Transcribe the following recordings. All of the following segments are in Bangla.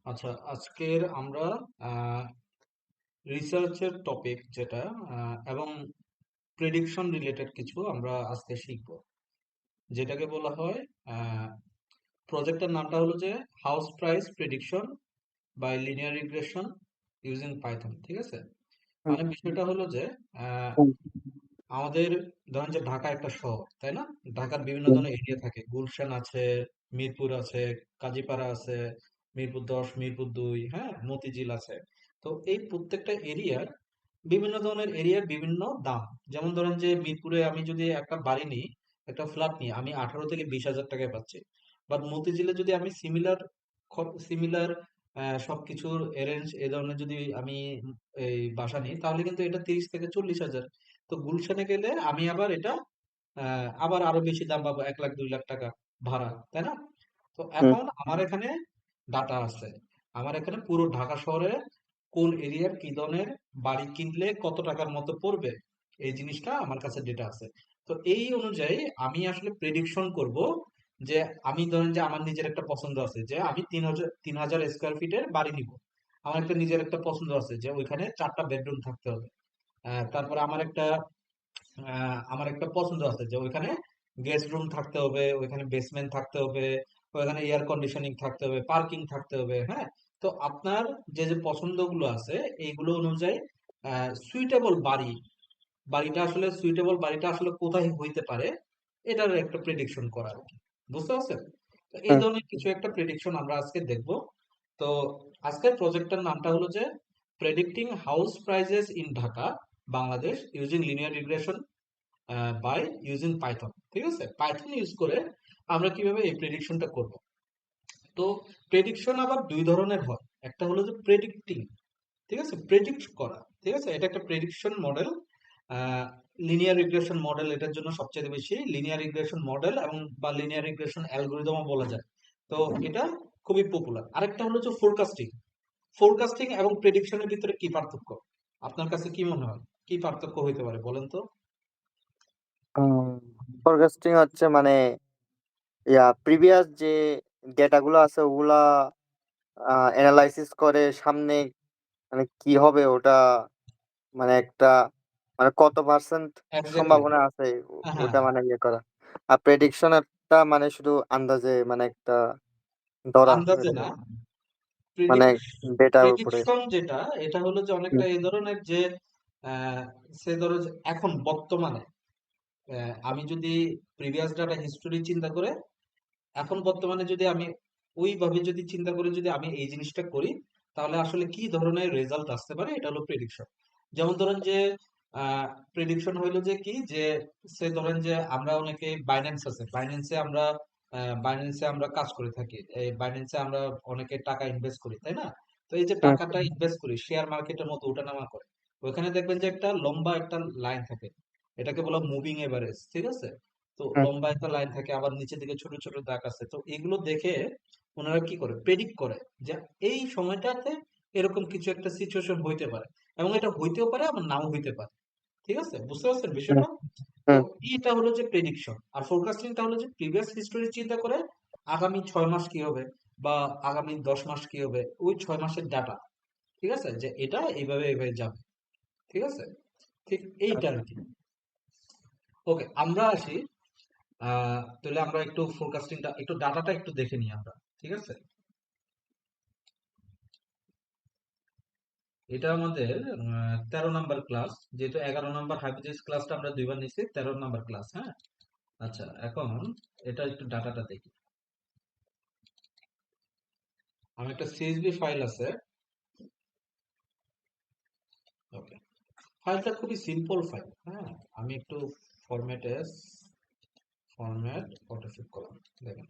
আচ্ছা, আজকের আমরা রিসার্চের টপিক যেটা এবং প্রেডিকশন রিলেটেড কিছু আমরা আজকে শিখব, যেটাকে বলা হয় প্রজেক্টের নামটা হলো যে house price prediction by linear regression using Python. ঠিক আছে, হুম, মানে বিষয়টা হলো যে আহ, হুম, আমাদের ধরেন যে ঢাকা একটা শহর, তাই না? ঢাকার বিভিন্ন হুম, ধরনের এরিয়া থাকে, গুলশান আছে, মিরপুর আছে, কাজীপাড়া আছে, মিরপুর 10, মিরপুর 2, হ্যাঁ, মতিঝিল আছে। তো এই প্রত্যেকটা এরিয়ার বিভিন্ন ধরনের এরিয়ার বিভিন্ন দাম। যেমন ধরেন যে মিরপুরে আমি যদি একটা বাড়ি নিই, একটা ফ্ল্যাট নিই, আমি 18 থেকে 20 হাজার টাকায় পাচ্ছি। বাট মতিঝিলে যদি আমি সিমিলার সবকিছুর অ্যারেঞ্জ এ ধরনের যদি আমি এই বাসা নিই, তাহলে কিন্তু এটা 30 থেকে 40 হাজার। তো গুলশানে গেলে আমি আবার এটা আবার আরো বেশি দাম পাবো, 1 লাখ 2 লাখ টাকা ভাড়া, তাই না? তো হুম, এখন আমার এখানে ডাটা আছে, আমার এখানে পুরো ঢাকা শহরে কোন এরিয়ার কি ধরনের বাড়ি কিনলে কত টাকার মতো পড়বে, এই জিনিসটা আমার কাছে ডেটা আছে। তো এই অনুযায়ী আমি আসলে প্রেডিকশন করব যে আমি ধরেন যে আমার নিজের একটা পছন্দ আছে যে আমি 3,000 স্কোয়ার ফিটের বাড়ি নিব। আমার একটা নিজের একটা পছন্দ আছে যে ওইখানে 4টা বেডরুম থাকতে হবে। তারপরে আমার একটা পছন্দ আছে যে ওইখানে গেস্ট রুম থাকতে হবে, ওইখানে বেসমেন্ট থাকতে হবে, ওইখানে এয়ার কন্ডিশনিং থাকতে হবে, পার্কিং থাকতে হবে, হ্যাঁ। তো আপনার যে যে পছন্দগুলো আছে এইগুলো অনুযায়ী সুইটেবল বাড়িটা আসলে কোথায় হইতে পারে, এটার একটা প্রেডিকশন করা আর কি। বুঝতে পারছেন? তো এই হুম। ধরনের কিছু একটা প্রেডিকশন আমরা আজকে দেখব। তো আজকের প্রজেক্টের নামটা হলো যে predicting house prices in Dhaka Bangladesh using linear regression by using Python. ঠিক আছে, পাইথন ইউজ করে আমরা কিভাবে এই প্রেডিকশনটা করব। তো প্রেডিকশন আবার দুই ধরনের হয়, একটা হলো যে প্রেডিক্টিং, ঠিক আছে, প্রেডিক্ট করা। ঠিক আছে, এটা একটা prediction model. Linear regression model এটার জন্য সবচেয়ে বেশি, লিনিয়ার রিগ্রেশন মডেল এবং বা লিনিয়ার রিগ্রেশন অ্যালগোরিদমও বলা যায়। তো এটা খুবই পপুলার। আরেকটা হলো যে ফোরকাস্টিং। ফোরকাস্টিং এবং প্রেডিকশনের ভিতরে কি পার্থক্য, আপনার কাছে কি মনে হয়, কি পার্থক্য হইতে পারে বলেন তো? ফরকাস্টিং হচ্ছে মানে প্রিভিয়াস যে ডেটাগুলো আছে ওগুলা অ্যানালাইসিস করে সামনে মানে কি হবে ওটা, মানে একটা মানে কত পার্সেন্ট এক্স্যাক্টলি। সম্ভাবনা আছে হ্যাঁ, হ্যাঁ, ওটা হ্যাঁ। মানে ইয়ে করা। আর প্রেডিকশন একটা মানে শুধু আন্দাজে মানে একটা ধরা আন্দাজে না, এরকম, মানে ডেটার উপরে। প্রেডিকশন যেটা, এটা হলো যে অনেকটা এই ধরনের যে আহ, সে ধরো যে এখন বর্তমানে আমি যদি প্রিভিয়াস ডাটা হিস্টোরি চিন্তা করে এখন বর্তমানে যদি আমি ওইভাবে যদি চিন্তা করে যদি আমি এই জিনিসটা করি, তাহলে আসলে কি ধরনের রেজাল্ট আসতে পারে, এটা হলো প্রেডিকশন। যেমন ধরেন যে প্রেডিকশন হইলো যে কি যে সে ধরেন যে আমরা অনেকে বাইন্যান্স আছে, বাইন্যান্সে আমরা কাজ করে থাকি, এই বাইন্যান্সে আমরা অনেকে টাকা ইনভেস্ট করি, তাই না? তো এই যে হুম, টাকাটা ইনভেস্ট করি শেয়ার মার্কেটের মতো ওঠানামা করে, ওখানে দেখবেন যে একটা লম্বা একটা লাইন থাকে, এটাকে বলা মুভিং এভারেজ। ঠিক আছে, তো হুম, লম্বা একটা লাইন থাকে, আবার নিচের দিকে ছোট ছোট দাগ আছে। তো এগুলো দেখে ওনারা কি করে প্রেডিক্ট করে যে এই সময়টাতে এরকম কিছু একটা সিচুয়েশন হইতে পারে, এবং এটা হইতেও পারে আবার নাও হইতে পারে। ঠিক আছে, বুঝতে পারছেন হুম, বিষয়টা? তো হুম। এটা হলো যে প্রেডিকশন। আর ফোরকাস্টিংটা হলো যে প্রিভিয়াস হিস্টোরি চিন্তা করে আগামী 6 মাস কি হবে বা আগামী 10 মাস কি হবে, ওই 6 মাসের ডাটা। ঠিক আছে, যে এটা এইভাবে এইভাবে যাবে। ঠিক আছে, ঠিক এইটা আর কি। ওকে, আমরা আসি তাহলে আমরা একটু ফোরকাস্টিংটা একটু ডাটাটা একটু দেখে নিই আমরা। ঠিক আছে, এটা আমাদের 13 নাম্বার ক্লাস, যেহেতু 11 নাম্বার হাইপোথিসিস ক্লাসটা আমরা দুইবার নিচ্ছি, 13 নাম্বার ক্লাস, হ্যাঁ। আচ্ছা, এখন এটা একটু ডাটাটা দেখি। আমার একটা সিএসভি ফাইল আছে। ওকে, ফাইলটা খুবই সিম্পল ফাইল, হ্যাঁ। আমি একটু ফরম্যাটে ফরম্যাট ফটোশপ করলাম। দেখেন,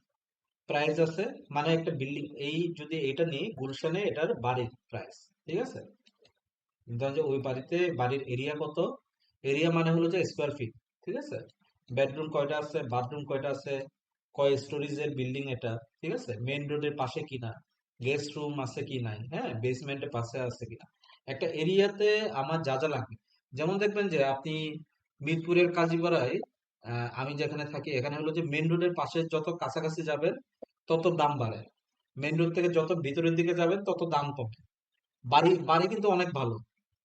প্রাইস আছে, মানে একটা বিল্ডিং, এই যদি এটা নিই গুলশানে, এটার বাড়ির প্রাইস। ঠিক আছে, ধরেন যে ওই বাড়ির এরিয়া কত, এরিয়া মানে হলো যে স্কোয়ার ফিট। ঠিক আছে, বেডরুম কয়টা আছে, বাথরুম কয়টা আছে, কয় স্টোরিজের বিল্ডিং এটা, ঠিক আছে, মেইন রোডের পাশে কিনা, গেস্ট রুম আছে কি নাই, হ্যাঁ, বেসমেন্টের পাশে আছে কিনা। একটা এরিয়াতে আমার যা যা লাগবে, যেমন দেখবেন যে আপনি মিরপুরের কাজীপাড়ায়, আমি যেখানে থাকি এখানে হলো যে মেইন রোডের পাশে যত কাছাকাছি যাবেন তত দাম বাড়ে। মেইন রোড থেকে যত ভিতরের দিকে যাবেন তত দাম কম। বাড়ি বাড়ি কিন্তু অনেক ভালো,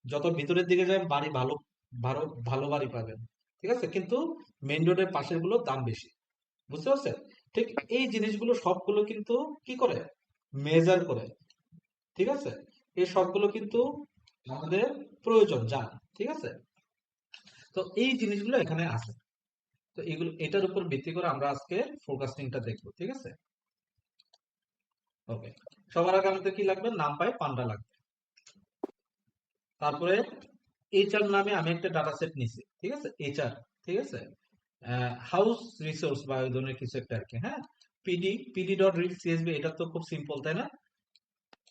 যত ভিতরের দিকে যাবেন বাড়ি ভালো, ভালো ভালো বাড়ি পাবেন, ঠিক আছে, কিন্তু মেইন রোডের পাশের গুলো দাম বেশি। বুঝতে পারছেন? ঠিক এই জিনিসগুলো সবগুলো কিন্তু কি করে, মেজার করে, ঠিক আছে, এই সবগুলো কিন্তু আমাদের প্রয়োজন জানা, ঠিক আছে। তো এই জিনিসগুলো এখানে আছে। তো এগুলো এটার উপর ভিত্তি করে আমরা আজকে ফোরকাস্টিংটা দেখবো, ঠিক আছে। ওকে, সবার আগে আমাদের কি লাগবে, নাম পাই পান্ডা লাগবে। তারপরে এইচআর নামে আমি একটা ডাটা সেট নিছি, ঠিক আছে, এইচআর, ঠিক আছে, হাউস রিসোর্স বা ওই ধরনের কিছু একটা আর কি। হ্যাঁ, পিডি ডট রিড সিএসবি, এটা তো খুব সিম্পল তাই না,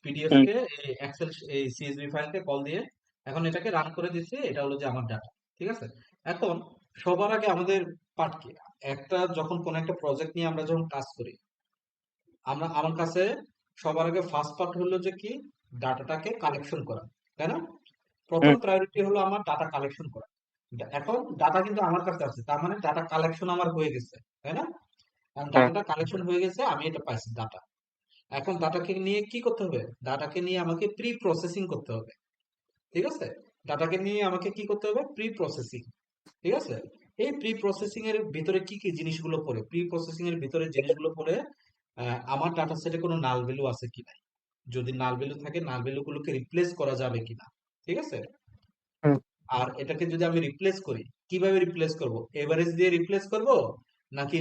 পিডিএফ হুম, কে এই এক্সেল এই সিএসভি ফাইলকে কল দিয়ে এখন এটাকে রান করে দিচ্ছি, এটা হলো যে আমার ডাটা, ঠিক আছে। এখন সবার আগে আমাদের পার্ট কি, একটা যখন কোন একটা প্রজেক্ট নিয়ে আমরা যখন কাজ করি, আমার কাছে সবার আগে ফার্স্ট পার্ট হলো যে কি, ডাটাটাকে কালেকশন করা, তাই না। প্রথম হুম, প্রায়োরিটি হলো আমার ডাটা কালেকশন করা। এখন ডাটা কিন্তু আমার কাছে আছে, তার মানে ডাটা কালেকশন আমার হয়ে গেছে, তাই না। কারণ হ্যাঁ, ডাটাটা কালেকশন হয়ে গেছে, আমি এটা পাইছি ডাটা। এখন ডাটাকে নিয়ে কি করতে হবে, ডাটাকে নিয়ে আমাকে প্রি প্রসেসিং করতে হবে, ঠিক আছে। ডাটাকে নিয়ে আমাকে কি করতে হবে, প্রি প্রসেসিং, ঠিক আছে। এই প্রি প্রসেসিং এর ভিতরে কি কি জিনিসগুলো পড়ে, প্রি প্রসেসিং এর ভিতরে জিনিসগুলো পড়ে, আমার ডাটা সেটে কোনো নাল ভ্যালু আছে কিনা, যদি নাল ভ্যালু থাকে নাল ভ্যালু গুলোকে রিপ্লেস করা যাবে কিনা, ঠিক আছে। হুম, আর এটাকে যদি আমি রিপ্লেস করি, কিভাবে রিপ্লেস করব, এভারেজ দিয়ে রিপ্লেস করব, নাকি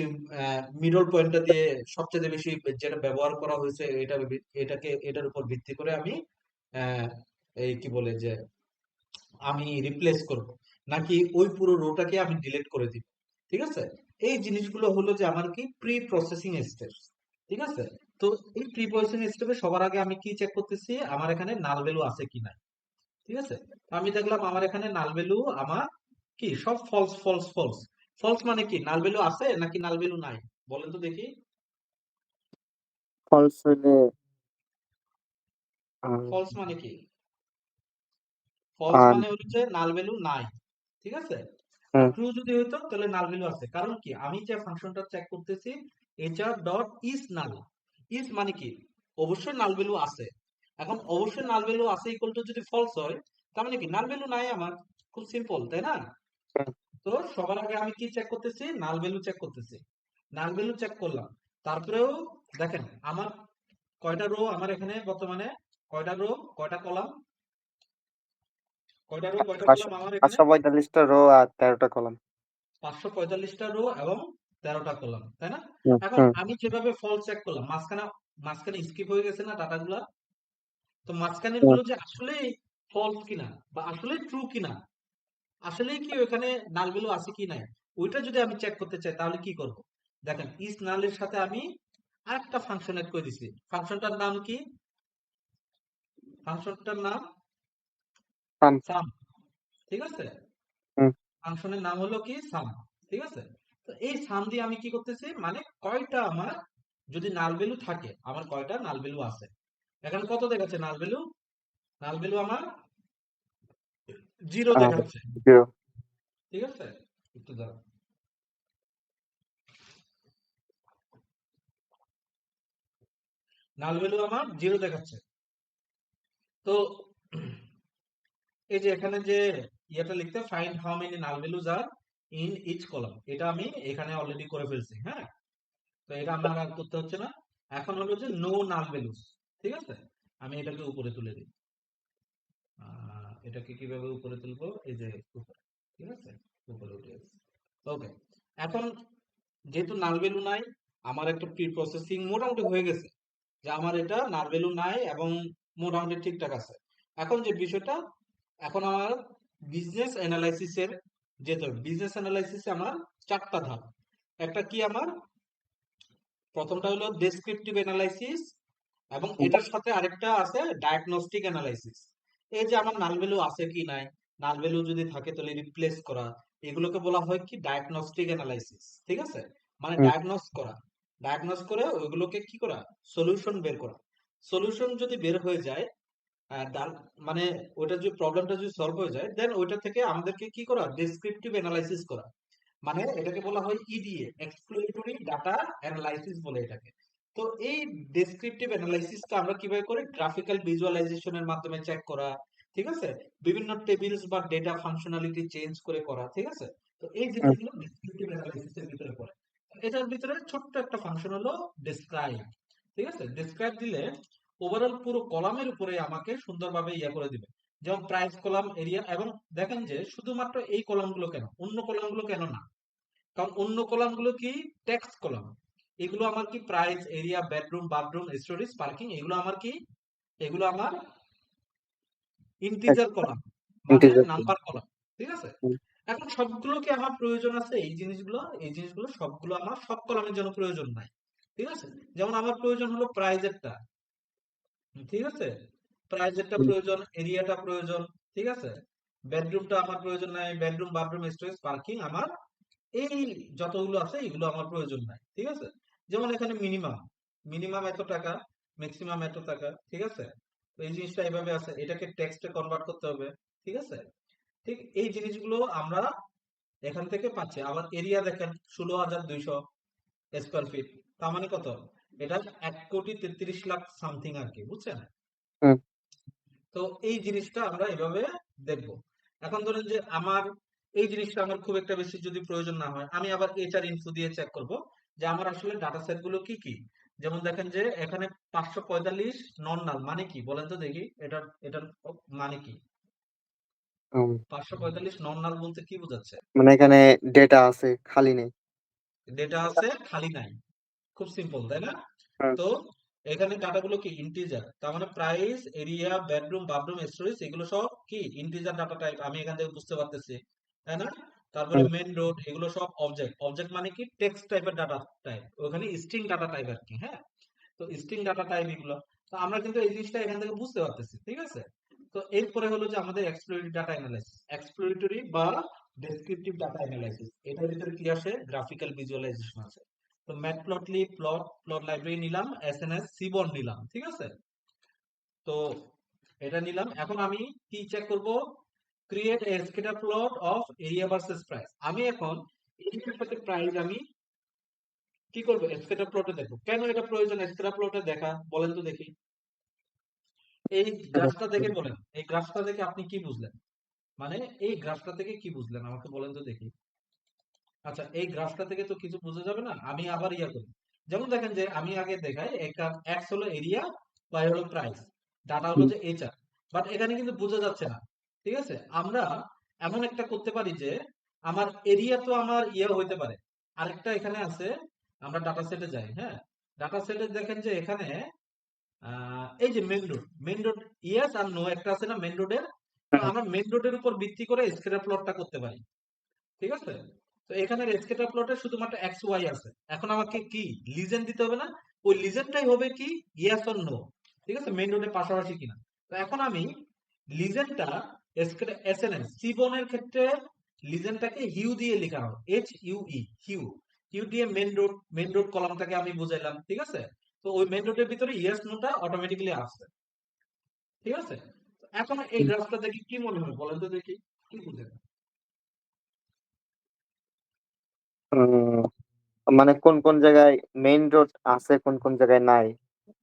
মিডল পয়েন্টটা দিয়ে, সবচেয়ে বেশি যেটা ব্যবহার করা হয়েছে এটার উপর ভিত্তি করে আমি আহ, এই কি বলে যে আমি রিপ্লেস করব, নাকি ওই পুরো রোটাকে আমি ডিলিট করে দিব, ঠিক আছে। এই জিনিসগুলো হলো যে আমার কি প্রি প্রসেসিং স্টেপ, ঠিক আছে। তো এই প্রি প্রসেসিং স্টেপে সবার আগে আমি কি চেক করতেছি, আমার এখানে নাল ভ্যালু আছে কিনা, ঠিক আছে। তো আমি দেখলাম আমার এখানে নাল ভ্যালু আমার কি সব ফলস ফলস ফলস। ফলস মানে কি, নাল ভ্যালু আছে নাকি নাল ভ্যালু নাই, বলেন তো দেখি। ফলস হইলে আহ, ফলস মানে কি, ফলস আর মানে হচ্ছে নাল ভ্যালু নাই, ঠিক আছে। আর হুম, ট্রু যদি হইতো তাহলে নাল ভ্যালু আছে, কারণ কি আমি যে ফাংশনটা চেক করতেছি HR dot is null, is মানে কি অবশ্যই নাল ভ্যালু আছে। এখন অবশ্যই নাল ভ্যালু আছে ইকুয়াল টু যদি ফলস হয়, তার মানে কি নাল ভ্যালু নাই আমার, খুব সিম্পল তাই না। হুম, তো সবার আগে আমি কি চেক করতেছি, নাল ভ্যালু চেক করতেছি, নাল ভ্যালু চেক করলাম। তারপরেও দেখেন আমার কয়টা রো, আমার এখানে বর্তমানে কয়টা রো, কয়টা কলাম, কয়টা রো কয়টা পাঁচশো কলাম আমার এখানে, 545টা রো আর 13টা কলাম। 545টা রো এবং 13টা কলাম, তাই না। হুম, এখন হুম, আমি যেভাবে ফল চেক করলাম, মাঝখানে মাঝখানে স্কিপ হয়ে গেছে না ডাটাগুলা, তো মাঝখানের হুম, গুলো যে আসলে ফলস কিনা বা আসলে ট্রু কিনা, আসলেই কি ওখানে নাল ভ্যালু আছে কি নাই, ওইটা যদি আমি চেক করতে চাই তাহলে কি করব, দেখেন ইজ নালের সাথে আমি আরেকটা ফাংশন এড করে দিছি, ফাংশনটার নাম কি, ফাংশনটার নাম থাম, সাম, ঠিক আছে। হুম, ফাংশনের নাম হলো কি সাম, ঠিক আছে। তো এই সাম দিয়ে আমি কি করতেছি, মানে কয়টা আমার যদি নাল ভ্যালু থাকে, আমার কয়টা নাল ভ্যালু আছে। এখানে কত দেখাচ্ছে নাল ভ্যালু, নাল ভ্যালু আমার জিরো আর দেখাচ্ছে, 0। ঠিক আছে। একটু দাঁড়াও, নাল ভ্যালু আমার জিরো দেখাচ্ছে। তো এই যে এখানে যে ইয়েটা লিখতে, find how many null values are in each column, এটা আমি এখানে অলরেডি করে ফেলছি, হ্যাঁ। তো এটা আমার আর করতে হচ্ছে না। এখন হলো যে নো নাল ভ্যালুজ, ঠিক আছে। আমি এটাকে উপরে তুলে দিই, এটাকে কিভাবে উপরে তুলবো, এই যে উপরে, ঠিক আছে, উপরে উঠে গেছে। ওকে, এখন যেহেতু নাল ভ্যালু নাই, আমার একটা প্রি প্রসেসিং মোটামুটি হয়ে গেছে, যে আমার এটা নাল ভ্যালু নাই এবং মোটামুটি ঠিকঠাক আছে। এখন যে বিষয়টা, এখন আমার বিজনেস অ্যানালাইসিসের যেতে হবে। বিজনেস অ্যানালাইসিসে আমার চারটা ধাপ, একটা কি আমার, প্রথমটা হলো ডেসক্রিপটিভ অ্যানালাইসিস, এবং হুম, এটার সাথে আরেকটা আছে ডায়াগনস্টিক অ্যানালাইসিস। এই যে আমার নাল ভ্যালু আছে কি নাই, নাল ভ্যালু যদি থাকে তাহলে রিপ্লেস করা, এগুলোকে বলা হয় কি ডায়াগনস্টিক অ্যানালাইসিস, ঠিক আছে। মানে হুম, ডায়াগনোস করা, ডায়াগনোস করে ওইগুলোকে কি করা, সলিউশন বের করা। সলিউশন যদি বের হয়ে যায়, মানে ওইটা যদি প্রবলেমটা যদি সলভ হয়ে যায়, দেন ওইটা থেকে আমাদেরকে কি করা, ডেসক্রিপটিভ অ্যানালাইসিস করা। মানে এটাকে বলা হয় ইডিএ, এক্সপ্লোরেটরি ডাটা অ্যানালাইসিস বলে এটাকে। তো এই ডেসক্রিপটিভ অ্যানালাইসিসটা আমরা কিভাবে করি? গ্রাফিক্যাল ভিজুয়ালাইজেশনের মাধ্যমে চেক করা, ঠিক আছে? বিভিন্ন টেবিলস বা ডেটা ফাংশনালিটি চেঞ্জ করে করা, ঠিক আছে? তো এই জিনিসগুলো ডেসক্রিপটিভ অ্যানালাইসিসের ভিতরে পড়ে। এটার ভিতরে ছোট্ট একটা ফাংশন হলো ডেসক্রাইব, ঠিক আছে? ডেসক্রাইব দিলে ওভারঅল পুরো কলামের উপরে আমাকে সুন্দরভাবে করে দিবে। যেমন প্রাইস কলাম, এরিয়া, এবং দেখেন যে শুধুমাত্র এই কলামগুলো কেন, অন্য কলামগুলো কেন না? কারণ অন্য কলামগুলো কি? Text column. এগুলো আমার কি? Price, area, bedroom, bathroom, storage, parking, এগুলো আমার কি? এগুলো আমার ইন্টিজার কলাম, মানে ইন্টিজার। নাম্বার কলাম, ঠিক আছে? এখন সবগুলো কি আমার প্রয়োজন আছে? এই জিনিসগুলো সবগুলো আমার সব কলামের জন্য প্রয়োজন নাই, ঠিক আছে? যেমন আমার প্রয়োজন হলো প্রাইজেরটা, ঠিক আছে? প্রাইজেরটা প্রয়োজন, এরিয়াটা প্রয়োজন, ঠিক আছে? বেডরুমটা আমার প্রয়োজন নাই, বেডরুম, বাথরুম, স্টোরেজ, পার্কিং আমার এই যতগুলো আছে এগুলো আমার প্রয়োজন নাই, ঠিক আছে? যেমন এখানে মিনিমাম মিনিমাম এত টাকা, ম্যাক্সিমাম এত টাকা, ঠিক আছে? তো এই জিনিসটা এইভাবে আছে, এটাকে টেক্সটে কনভার্ট করতে হবে, ঠিক আছে? ঠিক এই জিনিসগুলো আমরা এখান থেকে পাচ্ছি। আবার এরিয়া দেখেন 16,200 স্কোয়ার ফিট, তার মানে কত? এটা 1,33,00,000 সামথিং আর কি, বুঝছেন? তো এই জিনিসটা আমরা এভাবে দেখব। এখন ধরেন যে আমার এই জিনিসটা আমার খুব একটা বেশি যদি প্রয়োজন না হয়, আমি আবার এইচআর ইনফো দিয়ে চেক করব যে আমার আসলে ডাটা সেট গুলো কি কি। যেমন দেখেন যে এখানে 545 নন নাল মানে কি বলেন তো দেখি, এটার মানে কি? 545 নন নাল বলতে কি বোঝাচ্ছে? মানে এখানে ডেটা আছে, খালি নেই। ডেটা আছে, খালি নাই। খুব সিম্পল, তাই না? হুম, তো এখানে ডাটাগুলো কি? ইন্টিজার। তার মানে price, area, bedroom, bathroom, storage, এগুলো সব কি? ইন্টিজার ডাটা টাইপ, আমি এখান থেকে বুঝতে পারতেছি, তাই না? তারপরে হুম, মেন রোড, এগুলো সব অবজেক্ট। অবজেক্ট মানে কি? টেক্সট টাইপের ডাটা টাইপ, ওখানে স্ট্রিং ডাটা টাইপ আর কি, হ্যাঁ? তো স্ট্রিং ডাটা টাইপ এগুলো। তো আমরা কিন্তু এই জিনিসটা এখান থেকে বুঝতে পারতেছি, ঠিক আছে? তো এরপরে হলো যে আমাদের এক্সপ্লোরেটরি ডাটা অ্যানালাইসিস, এক্সপ্লোরেটরি বা ডেসক্রিপটিভ ডাটা অ্যানালাইসিস। এটার ভিতরে কি আসে? গ্রাফিক্যাল ভিজুয়ালাইজেশন আছে। তো ম্যাটপ্লটলি, প্লট লাইব্রেরি নিলাম, এসএনএস, সিবন নিলাম, ঠিক আছে? তো এটা নিলাম। এখন আমি কি চেক করব? Create a scatter plot of area versus price. আমি এখন এরিয়ার সাথে প্রাইস আমি কি করব? স্ক্যাটার প্লটে দেখব। কেন এটা প্রয়োজন স্ক্যাটার প্লটে দেখা, বলেন তো দেখি? এই গ্রাফটা দেখে বলেন, এই গ্রাফটা দেখে আপনি কি বুঝলেন? মানে এই গ্রাফটা থেকে কি বুঝলেন আমাকে বলেন তো দেখি? আচ্ছা, এই গ্রাফটা থেকে তো কিছু বোঝা যাবে না, আমি আবার করি। যেমন দেখেন যে আমি আগে দেখাই, এক্স হলো এরিয়া, ওয়াই হলো প্রাইস, ডাটা হলো হুম, যে এইচআর। বাট এখানে কিন্তু বোঝা যাচ্ছে না, ঠিক আছে? আমরা এমন একটা করতে পারি যে আমার এরিয়া তো আমার হইতে পারে, আরেকটা এখানে আছে। আমরা ডাটা সেটে যাই, হ্যাঁ? ডাটা সেটে দেখেন যে এখানে এই যে মেন রোড ইয়েস আর নো একটা আছে না মেন রোডের? তো হুম, আমরা মেন রোডের উপর ভিত্তি করে স্ক্যাটার প্লটটা করতে পারি, ঠিক আছে? তো এখানে স্কেটার প্লটে শুধুমাত্র এক্স ওয়াই আছে। এখন আমাকে কি লিজেন্ড দিতে হবে না? ওই লিজেন্ডটাই হবে কি? ইয়েস অর নো, ঠিক আছে? মেইন রোডের পাশাপাশি কিনা। তো এখন আমি লিজেন্ডটা এসএনএস সিবনের ক্ষেত্রে লিজেন্ডটাকে হিউ দিয়ে লেখা হয়, H U E, hue. Hue দিয়ে মেইন রোড কলামটাকে আমি বুঝাইলাম, ঠিক আছে? তো ওই মেইন রোডের ভিতরে ইয়েস নোটা অটোমেটিক্যালি আসছে, ঠিক আছে? তো এখন এই হুম। গ্রাফটা দেখি কি মনে হয় বলেন তো দেখি, কি বুঝেন? মানে কোন কোন জায়গায় মেইন রোড আছে, কোন কোন জায়গায় নাই,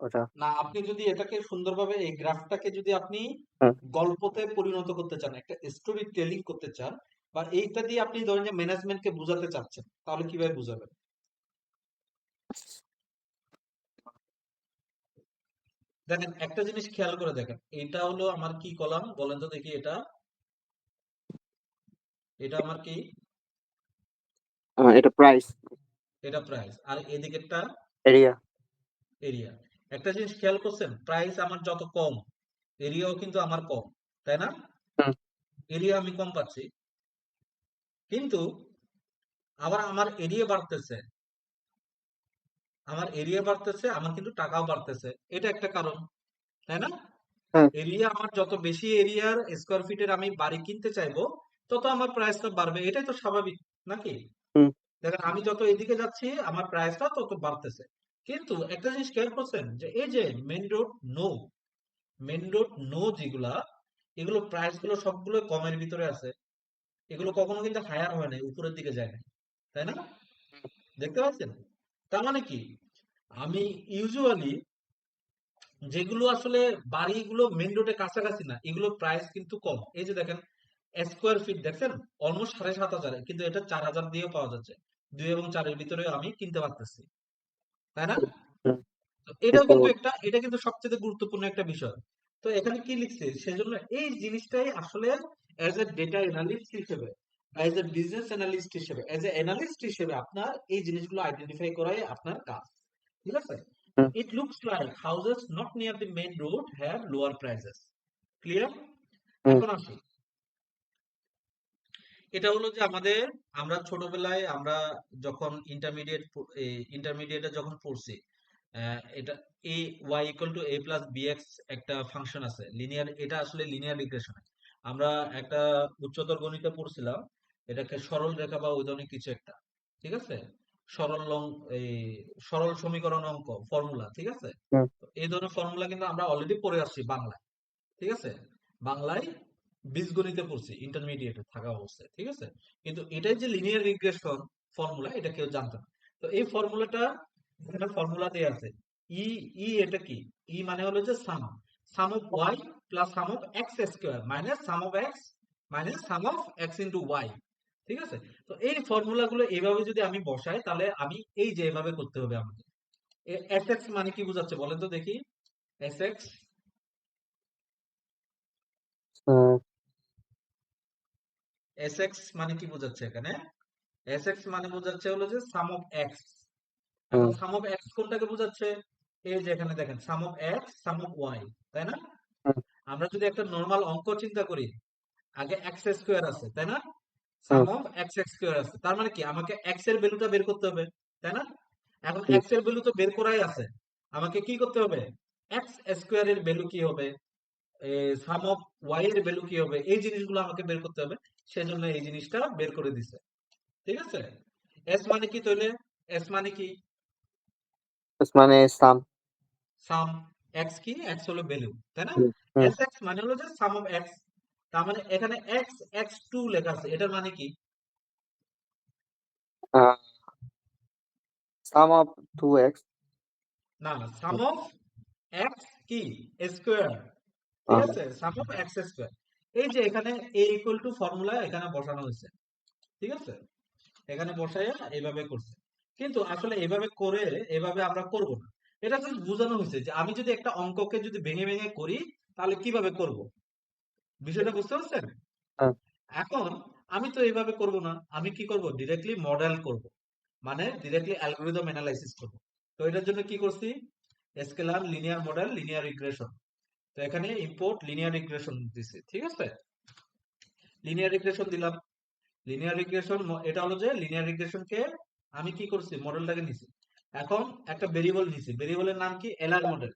ওটা। না, আপনি যদি এটাকে সুন্দরভাবে এই গ্রাফটাকে যদি আপনি হুম। গল্পতে পরিণত করতে চান, একটা স্টোরি টেলিং করতে চান, বা এইটা দিয়ে আপনি ধরেন যে ম্যানেজমেন্টকে বোঝাতে চাচ্ছেন, তাহলে কিভাবে বুঝাবেন? দেখেন একটা জিনিস খেয়াল করে দেখেন, এটা হলো আমার কি কলাম বলেন তো দেখি? এটা আমার কি? এটা প্রাইস। এটা প্রাইস, আর এদিকেরটা এরিয়া। এরিয়া। একটা জিনিস খেয়াল করছেন, প্রাইস আমার যত কম, এরিয়াও কিন্তু আমার কম, তাই না? হুম, এরিয়া আমি কম পাচ্ছি, কিন্তু আবার আমার এরিয়া বাড়তেছে, আমার কিন্তু টাকাও বাড়তেছে। এটা একটা কারণ, তাই না? হুম, এরিয়া আমার যত বেশি এরিয়ার স্কোয়ার ফিটের আমি বাড়ি কিনতে চাইবো, তত আমার প্রাইসটা বাড়বে, এটাই তো স্বাভাবিক, নাকি? হুম, দেখেন আমি যত এদিকে যাচ্ছি আমার প্রাইসটা তত বাড়তেছে। কিন্তু একটা জিনিস খেয়াল করছেন যে এই যে main road no main road no যেগুলা, এগুলো প্রাইস গুলো সবগুলো কমের ভিতরে আছে। এগুলো কখনো কিন্তু হায়ার হয় না, উপরের দিকে যায় না, তাই না? দেখতে পাচ্ছেন? তার মানে কি? আমি ইউজুয়ালি যেগুলো আসলে বাড়িগুলো মেইন রোডে কাছাকাছি না, এগুলো প্রাইস কিন্তু কম। এই যে দেখেন, স্কোয়ার ফিট দেখছেন অলমোস্ট 7,500, কিন্তু এটা 4,000 দিয়েও পাওয়া যাচ্ছে। 2 এবং 4-এর ভিতরে আমি কিনতে পারতেছি, তাই না? হুম, তো এটাও কিন্তু কিন্তু এটা কিন্তু সবচেয়ে গুরুত্বপূর্ণ একটা বিষয়। তো এখানে কি লিখছে, সেজন্য এই জিনিসটাই আসলে অ্যাজ এ ডেটা অ্যানালিস্ট হিসেবে, অ্যাজ এ বিজনেস অ্যানালিস্ট হিসেবে, অ্যাজ এ অ্যানালিস্ট হিসেবে আপনার এই জিনিসগুলো আইডেন্টিফাই করাই আপনার কাজ। ঠিক আছে? Hmm, it looks like houses not near the main road have lower prices. Clear? হুম, এখন আসি, এটা হলো যে আমরা ছোটবেলায় যখন ইন্টারমিডিয়েটে যখন পড়ছি, এটা এ y equal to a plus b x একটা ফাংশন আছে লিনিয়ার, এটা আসলে লিনিয়ার রিগ্রেশন। আমরা একটা উচ্চতর গণিতে পড়ছিলাম, এটাকে সরল রেখা বা ওই ধরনের কিছু একটা, ঠিক আছে? সরল লং এই সরল সমীকরণ অঙ্ক ফর্মুলা, ঠিক আছে? হুম। তো এই ধরনের ফর্মুলা কিন্তু আমরা অলরেডি পড়ে আসছি বাংলায়, ঠিক আছে? বাংলায় বীজগণিতে পড়ছি ইন্টারমিডিয়েটে থাকা অবস্থায়, ঠিক আছে? কিন্তু এটাই যে লিনিয়ার রিগ্রেশন ফর্মুলা, এটা কেউ জানতো না। তো এই ফর্মুলাটা, এখানে ফর্মুলা দেয়া আছে। ই ই এটা কি? ই মানে হলো যে sum of y plus sum of x square minus sum of x minus sum of x into y, ঠিক আছে? তো এই ফর্মুলা গুলো এইভাবে যদি আমি বসাই, তাহলে আমি এই যে এভাবে করতে হবে আমাকে। এস এক্স মানে কি বোঝাচ্ছে বলেন তো দেখি? এস এক্স, আহ, এস এক্স মানে কি বোঝাচ্ছে এখানে? এস এক্স মানে বোঝাচ্ছে হলো যে সাম অফ এক্স। এখন হুম, সাম অফ এক্স কোনটাকে বোঝাচ্ছে? এই যে এখানে দেখেন, sum of x sum of y, তাই না? হুম, আমরা যদি একটা নর্মাল অঙ্ক চিন্তা করি, আগে এক্স স্কোয়ার আছে, তাই না? সাম হুম, অফ এক্স স্কোয়ার আছে, তার মানে কি আমাকে এক্স এর ভ্যালুটা বের করতে হবে, তাই না? এখন হুম, এক্স এর ভ্যালু তো বের করাই আছে, আমাকে কি করতে হবে? এক্স স্কোয়ার এর ভ্যালু কি হবে, সাম অফ ওয়াই এর ভ্যালু কি হবে, এই জিনিসগুলো আমাকে বের করতে হবে। সেজন্য এই জিনিসটা বের করে দিছে, ঠিক আছে? এস মানে কি তাহলে? এস মানে কি? মানে সাম। সাম। এক্স কি? এক্স হলো ভ্যালু, তাই না? হুম, হুম, এস এক্স মানে হলো যে সাম অফ এক্স। তার মানে এখানে এক্স এক্স টু লেখা আছে, এটার মানে কি? সাম অফ 2x। না না, সাম অফ এক্স কি? স্কোয়ার, ঠিক আছে? সাম অফ এক্স স্কোয়ার। এই যে এখানে এ ইকুয়াল টু ফর্মুলা এখানে বসানো হয়েছে, ঠিক আছে? এখানে বসাইয়া এইভাবে করছে। কিন্তু আসলে এভাবে করে, এভাবে আমরা করব না। এটা জাস্ট বোঝানো হয়েছে যে আমি যদি একটা অঙ্ককে যদি ভেঙে ভেঙে করি, তাহলে কিভাবে করব। বিষয়টা বুঝতে পারছেন? এখন আমি তো এইভাবে করব না, আমি কি করব, ডিরেক্টলি মডেল করব, মানে ডিরেক্টলি অ্যালগরিদম অ্যানালাইসিস করব। তো এটার জন্য কি করছি, scalar linear model linear regression. তো এখানে ইম্পোর্ট লিনিয়ার রিগ্রেশন দিছি, ঠিক আছে? লিনিয়ার রিগ্রেশন দিলাম। লিনিয়ার রিগ্রেশন, এটা হলো যে লিনিয়ার রিগ্রেশনকে আমি কি করছি, মডেলটাকে নিছি। এখন একটা ভেরিয়েবল নিছি, ভেরিয়েবলের নাম কি? LR model.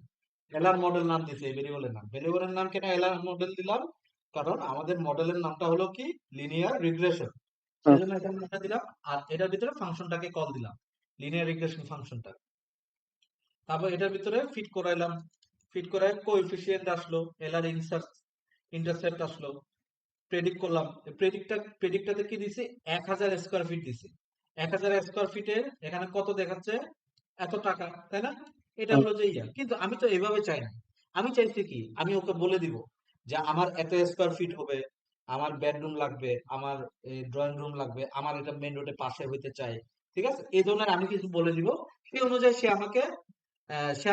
এলআর মডেল নাম দিছি এই ভেরিয়েবলের নাম। ভেরিয়েবলের নাম কেন এলআর মডেল দিলাম? কারণ আমাদের মডেলের নামটা হলো কি? Linear regression. সেজন্য এখানে নামটা দিলাম। আর এটার ভিতরে ফাংশনটাকে কল দিলাম, লিনিয়ার রিগ্রেশন ফাংশনটা। তারপর এটার ভিতরে ফিট করাইলাম, ফিট করায় কোএফিসিয়েন্ট আসলো, এলআর ইন্টারসেপ্ট আসলো, প্রেডিক্ট করলাম। প্রেডিক্টটাতে কি দিছি? 1,000 স্কোয়ার ফিট দিছি। 1,000 স্কোয়ার ফিটের এখানে কত দেখাচ্ছে? এত টাকা, তাই না? এটা হলো যে ইয়া। কিন্তু আমি তো এভাবে চাই না। আমি চাইছি কি, আমি ওকে বলে দিব যে আমার এত স্কোয়ার ফিট হবে, আমার বেডরুম লাগবে, আমার ড্রয়িং রুম লাগবে, আমার এটা মেইন রোডের পাশে হইতে চাই, ঠিক আছে? এই ধরনের আমি কিছু বলে দিব। সেই অনুযায়ী সে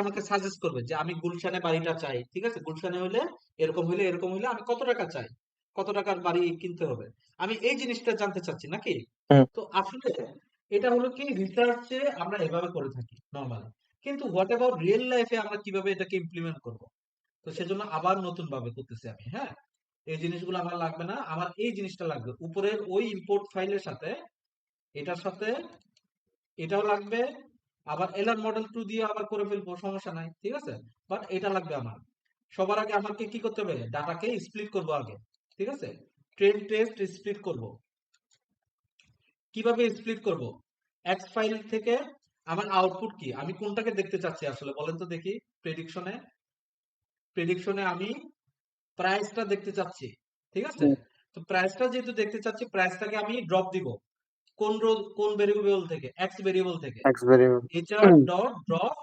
আমাকে সাজেস্ট করবে যে আমি গুলশানে বাড়িটা চাই, ঠিক আছে? গুলশানে হইলে এরকম হইলে আমি কত টাকা চাই, কত টাকার বাড়ি কিনতে হবে, আমি এই জিনিসটা জানতে চাচ্ছি নাকি? হুম, তো আসলে এটা হলো কি, রিসার্চে আমরা এভাবে করে থাকি নরমালি। কিন্তু হোয়াট অ্যাবাউট রিয়েল লাইফে আমরা কিভাবে এটাকে ইমপ্লিমেন্ট করব? তো সেজন্য আবার নতুন ভাবে করতেছি আমি, হ্যাঁ? এই জিনিসগুলো আমার লাগবে না, আমার এই জিনিসটা লাগবে উপরের ওই ইম্পোর্ট ফাইলের সাথে, এটার সাথে এটাও লাগবে। আবার এলআর মডেল 2 দিয়ে আবার করে ফেলবো, সমস্যা নাই, ঠিক আছে? বাট এটা লাগবে আমার। সবার আগে আমাকে কি করতে হবে, ডাটাকে স্প্লিট করব আগে, ঠিক আছে? ট্রেন টেস্ট স্প্লিট করব। কিভাবে স্প্লিট করব? এক্স ফাইল থেকে আমার আউটপুট কি, আমি কোনটাকে দেখতে চাচ্ছি আসলে বলেন তো দেখি? প্রেডিকশনে, প্রেডিকশনে আমি প্রাইসটা দেখতে চাচ্ছি, ঠিক আছে? হুম, তো প্রাইসটা যেহেতু দেখতে চাচ্ছি, প্রাইসটাকে আমি ড্রপ দিব কোন ভেরিয়েবল থেকে? এক্স ভেরিয়েবল থেকে। X variable. HR dot drop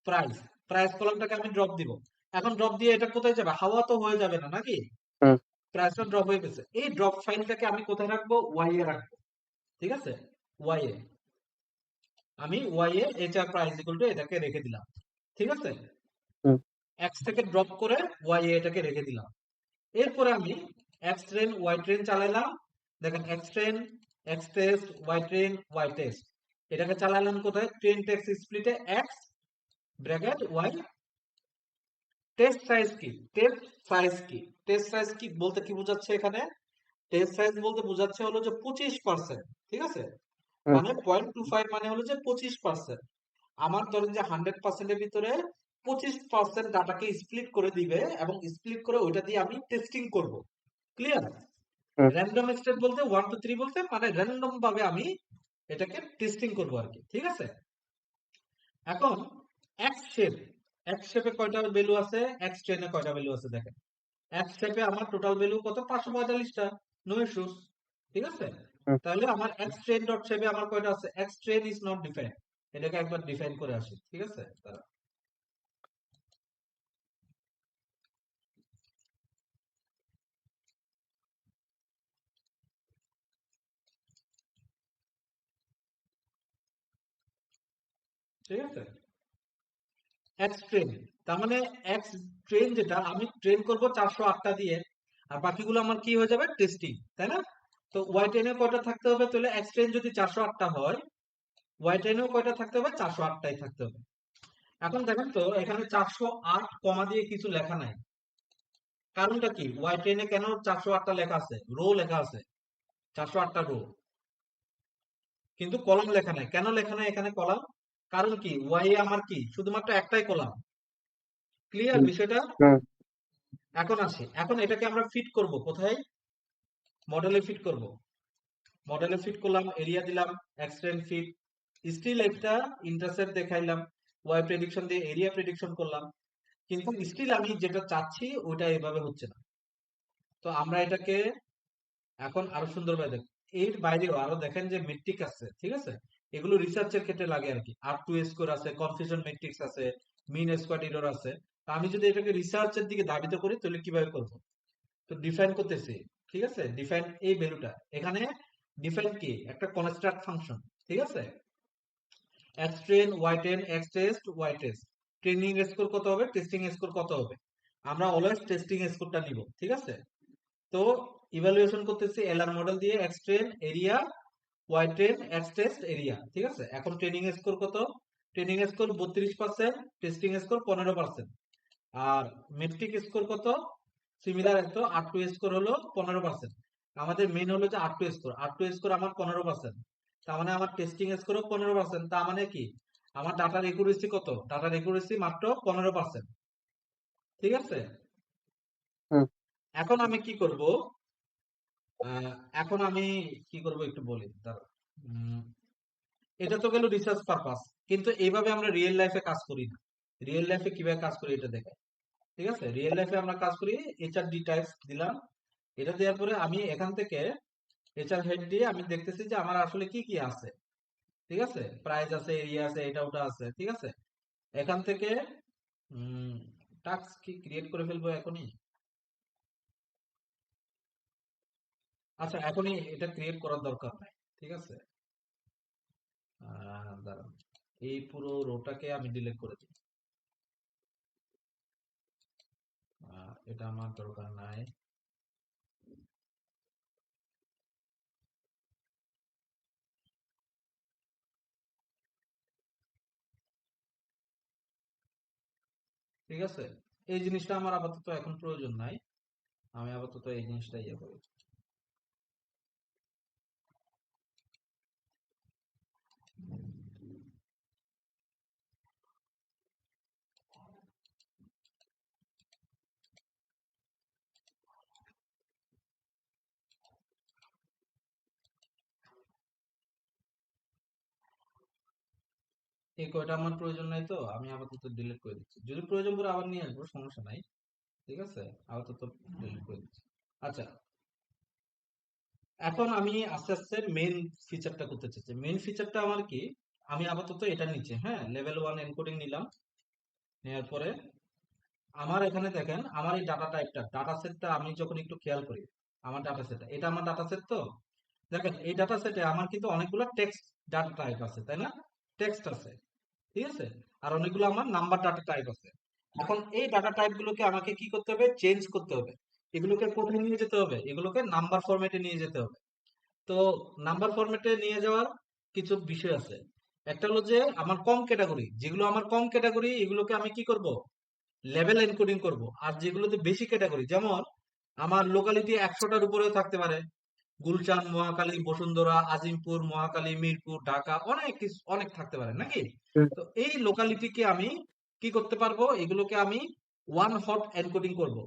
price, price কলামটাকে আমি ড্রপ দিব। এখন ড্রপ দিয়ে এটা কোথায় যাবে? হাওয়া তো হয়ে যাবে না নাকি? হুম প্রাইসটা ড্রপ হয়ে গেছে, এই ড্রপ ফাইলটাকে আমি কোথায় রাখবো? ওয়াই এ রাখবো। ঠিক আছে, ওয়াই এ আমি ওয়াই এ এইচআর প্রাইস ইকুয়াল টু এটাকে রেখে দিলাম। ঠিক আছে, হুম এক্স থেকে ড্রপ করে ওয়াই এ এটাকে রেখে দিলাম। এরপরে আমি এক্স ট্রেন ওয়াই ট্রেন চালাইলাম। দেখেন x train, x test, y train, y test, এটাকে চালাইলাম কোথায়? ট্রেন টেক্সট স্প্লিটে x bracket y. Test size কি? টেস্ট সাইজ কি? টেস্ট সাইজ কি বলতে কি বোঝাচ্ছে এখানে? টেস্ট সাইজ বলতে বোঝাচ্ছে হলো যে 25%। ঠিক আছে, হুম মানে 0.25 মানে হলো যে 25%। আমার ধরেন যে 100% এর ভিতরে 25% ডাটাকে স্প্লিট করে দিবে এবং স্প্লিট করে ওইটা দিয়ে আমি টেস্টিং করব। ক্লিয়ার? হুম র্যান্ডম স্টেট বলতে 1 2 3 বলতে মানে র্যান্ডম ভাবে আমি এটাকে টেস্টিং করব আর কি। ঠিক আছে, এখন এক্স শেপ, এক্স শেপে কয়টা ভ্যালু আছে, এক্স ট্রেনে কয়টা ভ্যালু আছে দেখেন। এক্স শেপে আমার টোটাল ভ্যালু কত? 545টা, নো ইস্যুস। ঠিক আছে, হুম তাহলে আমার এক্স ট্রেন ডট শেপে আমার কয়টা আছে? X train is not defined, এটাকে একবার ডিফাইন করে আসি। ঠিক আছে, দাঁড়াও। ঠিক আছে, এক্স ট্রেন, তার মানে এক্স ট্রেন যেটা আমি ট্রেন করব 408টা দিয়ে, আর বাকিগুলো আমার কি হয়ে যাবে? টেস্টিং, তাই না? তো ওয়াই টেনে কয়টা থাকতে হবে? তাহলে এক্স ট্রেন যদি 408টা হয়, ওয়াই টেনেও কয়টা থাকতে হবে? 408টাই থাকতে হবে। এখন দেখেন তো এখানে 408 কমা দিয়ে কিছু লেখা নাই, কারণটা কি? ওয়াই টেনে কেন 408টা লেখা আছে? রো লেখা আছে 408টা রো, কিন্তু কলাম লেখা নাই। কেন লেখা নাই এখানে কলাম? কারণ কি? ওয়াই এ আমার কি শুধুমাত্র একটাই কলাম। ক্লিয়ার হুম বিষয়টা? হুম এখন আসি, এখন এটাকে আমরা ফিট করব কোথায়? মডেলে ফিট করব। মডেলে ফিট করলাম, এরিয়া দিলাম, এক্সটেন্ড ফিট, স্টিল একটা ইন্টারসেপ্ট দেখাইলাম, ওয়াই প্রেডিকশন দিয়ে এরিয়া প্রেডিকশন করলাম, কিন্তু স্টিল আমি যেটা চাচ্ছি ওটা এভাবে হচ্ছে না। তো আমরা এটাকে এখন আরো সুন্দরভাবে দেখ, এর বাইরেও আরো দেখেন যে মেট্রিক আছে। ঠিক আছে, এগুলো রিসার্চের ক্ষেত্রে লাগে আর কি। আর টু স্কোর আছে, কনফিউশন মেট্রিক্স আছে, মিন স্কোয়াড এরর আছে। তো আমি যদি এটাকে রিসার্চের দিকে ধাবিত করি তাহলে কিভাবে করব? তো ডিফাইন করতেছি। ঠিক আছে, ডিফাইন এই ভ্যালুটা এখানে, ডিফাইন কি? একটা কনস্ট্রাক্ট ফাংশন। ঠিক আছে, X train Y train x test Y test, training score কত হবে, টেস্টিং স্কোর কত হবে? আমরা অলওয়েজ টেস্টিং স্কোরটা নিব। ঠিক আছে, তো ইভালুয়েশন করতেছি এলআর মডেল দিয়ে X train array Y train x test array. ঠিক আছে, এখন ট্রেনিং স্কোর কত? ট্রেনিং স্কোর 32%, টেস্টিং স্কোর 15%, আর মেট্রিক স্কোর কত? সিমিলার, তো আর টু স্কোর হলো 15%। আমাদের মেন হলো যে আর টু স্কোর, আর টু স্কোর আমার 15%, তার মানে আমার টেস্টিং স্কোরও 15%। তার মানে কি? আমার ডাটার একুরেসি কত? ডাটার একুরেসি মাত্র 15%। ঠিক আছে, হুম এখন আমি কি করব? আহ, এখন আমি কি করব একটু বলি, দাঁড়াও। উম, এটা তো গেল রিসার্চ পারপাস, কিন্তু এইভাবে আমরা রিয়েল লাইফে কাজ করি না। রিয়েল লাইফে কিভাবে কাজ করি এটা দেখাই। ঠিক আছে, রিয়েল লাইফে আমরা কাজ করি, এইচআর ডি টাইপস দিলাম। এটা দেওয়ার পরে আমি এখান থেকে এইচআর হেড দিয়ে আমি দেখতেছি যে আমার আসলে কি কি আছে। ঠিক আছে, প্রাইস আছে, এরিয়া আছে, এটা ওটা আছে। ঠিক আছে, এখান থেকে টাস্ক কি ক্রিয়েট করে ফেলবো এখনই? আচ্ছা, এখনই এটা ক্রিয়েট করার দরকার নাই। ঠিক আছে, দাঁড়ান, এই পুরো রোটাকে আমি ডিলিট করে দিই। এটা আমার দরকার নাই। ঠিক আছে, এই জিনিসটা আমার আপাতত এখন প্রয়োজন নাই। আমি আপাতত এই জিনিসটা ইয়ে করি। এই কয়টা আমার প্রয়োজন নাই, তো আমি আপাতত ডিলিট করে দিচ্ছি। যদি প্রয়োজন পড়ে আবার নিয়ে আসবো, সমস্যা নাই। ঠিক আছে, আপাতত ডিলিট করে দিচ্ছি। আচ্ছা, এখন আমি আস্তে আস্তে মেইন ফিচারটা করতে চাচ্ছি। মেইন ফিচারটা আমার কি? আমি আপাতত এটা নিচে, হ্যাঁ, লেভেল 1 এনকোডিং নিলাম। নেওয়ার পরে আমার এখানে দেখেন আমার এই ডাটা সেটটা আমি যখন একটু খেয়াল করি, আমার ডাটা সেটটা এটা আমার ডাটা সেট। তো দেখেন এই ডাটা সেটে আমার কিন্তু অনেকগুলো টেক্সট ডাটা টাইপ আছে, তাই না? টেক্সট আছে, ঠিক আছে, আর অনেকগুলো আমার নাম্বার ডাটা টাইপ আছে। এখন এই ডাটা টাইপ গুলোকে আমাকে কি করতে হবে? চেঞ্জ করতে হবে। এগুলোকে কোথায় নিয়ে যেতে হবে? এগুলোকে নাম্বার ফরম্যাটে নিয়ে যেতে হবে। তো নাম্বার ফরম্যাটে নিয়ে যাওয়ার কিছু বিষয় আছে। একটা হলো যে আমার কম ক্যাটাগরি, যেগুলো আমার কম ক্যাটাগরি এগুলোকে আমি কি করব? লেভেল এনকোডিং করব। আর যেগুলোতে বেশি ক্যাটাগরি, যেমন আমার লোকালিটি 100টার উপরেও থাকতে পারে, গুলশান, মহাখালী, বসুন্ধরা, আজিমপুর, মহাখালী, মিরপুর, ঢাকা, অনেক কিছু অনেক থাকতে পারে নাকি? হুম, তো এই লোকালিটিকে আমি কি করতে পারবো? এগুলোকে আমি ওয়ান হট এনকোডিং করব।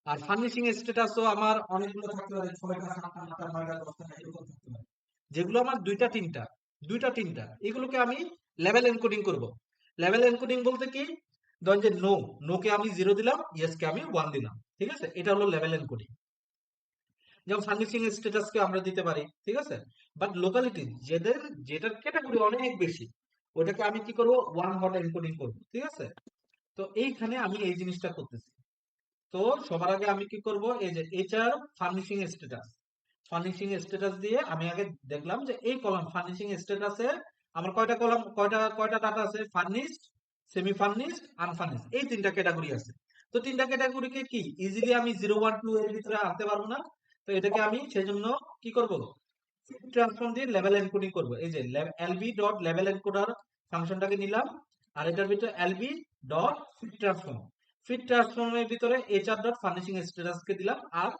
আর ফার্নিশিং স্ট্যাটাসও আমার অনেকগুলো থাকতে পারে, 6টা, 7টা, 8টা, 9টা, 10টা, এরকম থাকতে পারে। যেগুলো আমার দুইটা তিনটা এগুলোকে আমি লেভেল এনকোডিং করব। লেভেল এনকোডিং বলতে কি? ধরেন যে নো কে আমি 0 দিলাম, ইয়েস কে আমি 1 দিলাম, ঠিক আছে? এটা হলো লেভেল এনকোডিং। যেমন ফার্নিশিং স্ট্যাটাসকে আমরা দিতে পারি, ঠিক আছে? বাট লোকালিটি যেটার ক্যাটাগরি অনেক বেশি, ওটাকে আমি কি করব? ওয়ান হট এনকোডিং করব, ঠিক আছে? তো এইখানে আমি এই জিনিসটা করতেছি। তো সবার আগে আমি কি করব? এই যে এইচআর ফার্নিশিং স্ট্যাটাস দিয়ে আমি আগে দেখলাম যে এই কলাম ফার্নিশিং স্ট্যাটাসে আমার কয়টা কলাম, কয়টা ডাটা আছে? ফার্নিশড, সেমি ফার্নিশড, আনফার্নিশড, এই তিনটা ক্যাটাগরি আছে। তো তিনটা ক্যাটাগরিকে কি ইজিলি আমি 0 1 2 এর ভিতরে আনতে পারবো না। তো এটাকে আমি সেজন্য কি করব? ট্রান্সফর্ম দিয়ে লেভেল এনকোডিং করব। এই যে এলবি ডট লেভেল এনকোডার ফাংশনটাকে নিলাম, আর এটার ভিতরে এলবি ডট ফিট ট্রান্সফর্মের ভিতরে এইচআর ডট ফার্নিশিং স্ট্যাটাসকে দিলাম। আর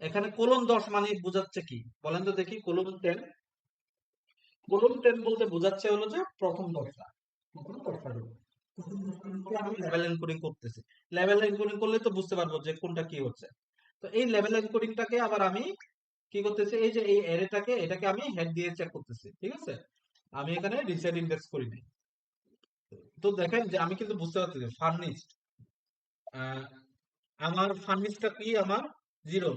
এখানে কোলন 10 মানে বোঝাচ্ছে কি বলেন তো দেখি? কোলন 10 বলতে বোঝাচ্ছে হলো যে প্রথম 10টা, প্রথম 10টা রো। প্রথম 10টা রোকে আমি লেভেল এনকোডিং করতেছি। লেভেল এনকোডিং করলে তো বুঝতে পারবো যে কোনটা কি হচ্ছে। তো এই লেভেল এনকোডিংটাকে আবার আমি কি করতেছি? এই যে এই অ্যারেটাকে এটাকে আমি হেড দিয়ে চেক করতেছি, ঠিক আছে? আমি এখানে রিসেট ইন্ডেক্স করি নাই। তো দেখেন যে আমি কিন্তু বুঝতে পারছি যে ফার্নিশড, আমার ফার্নিশডটা কি? আমার 0,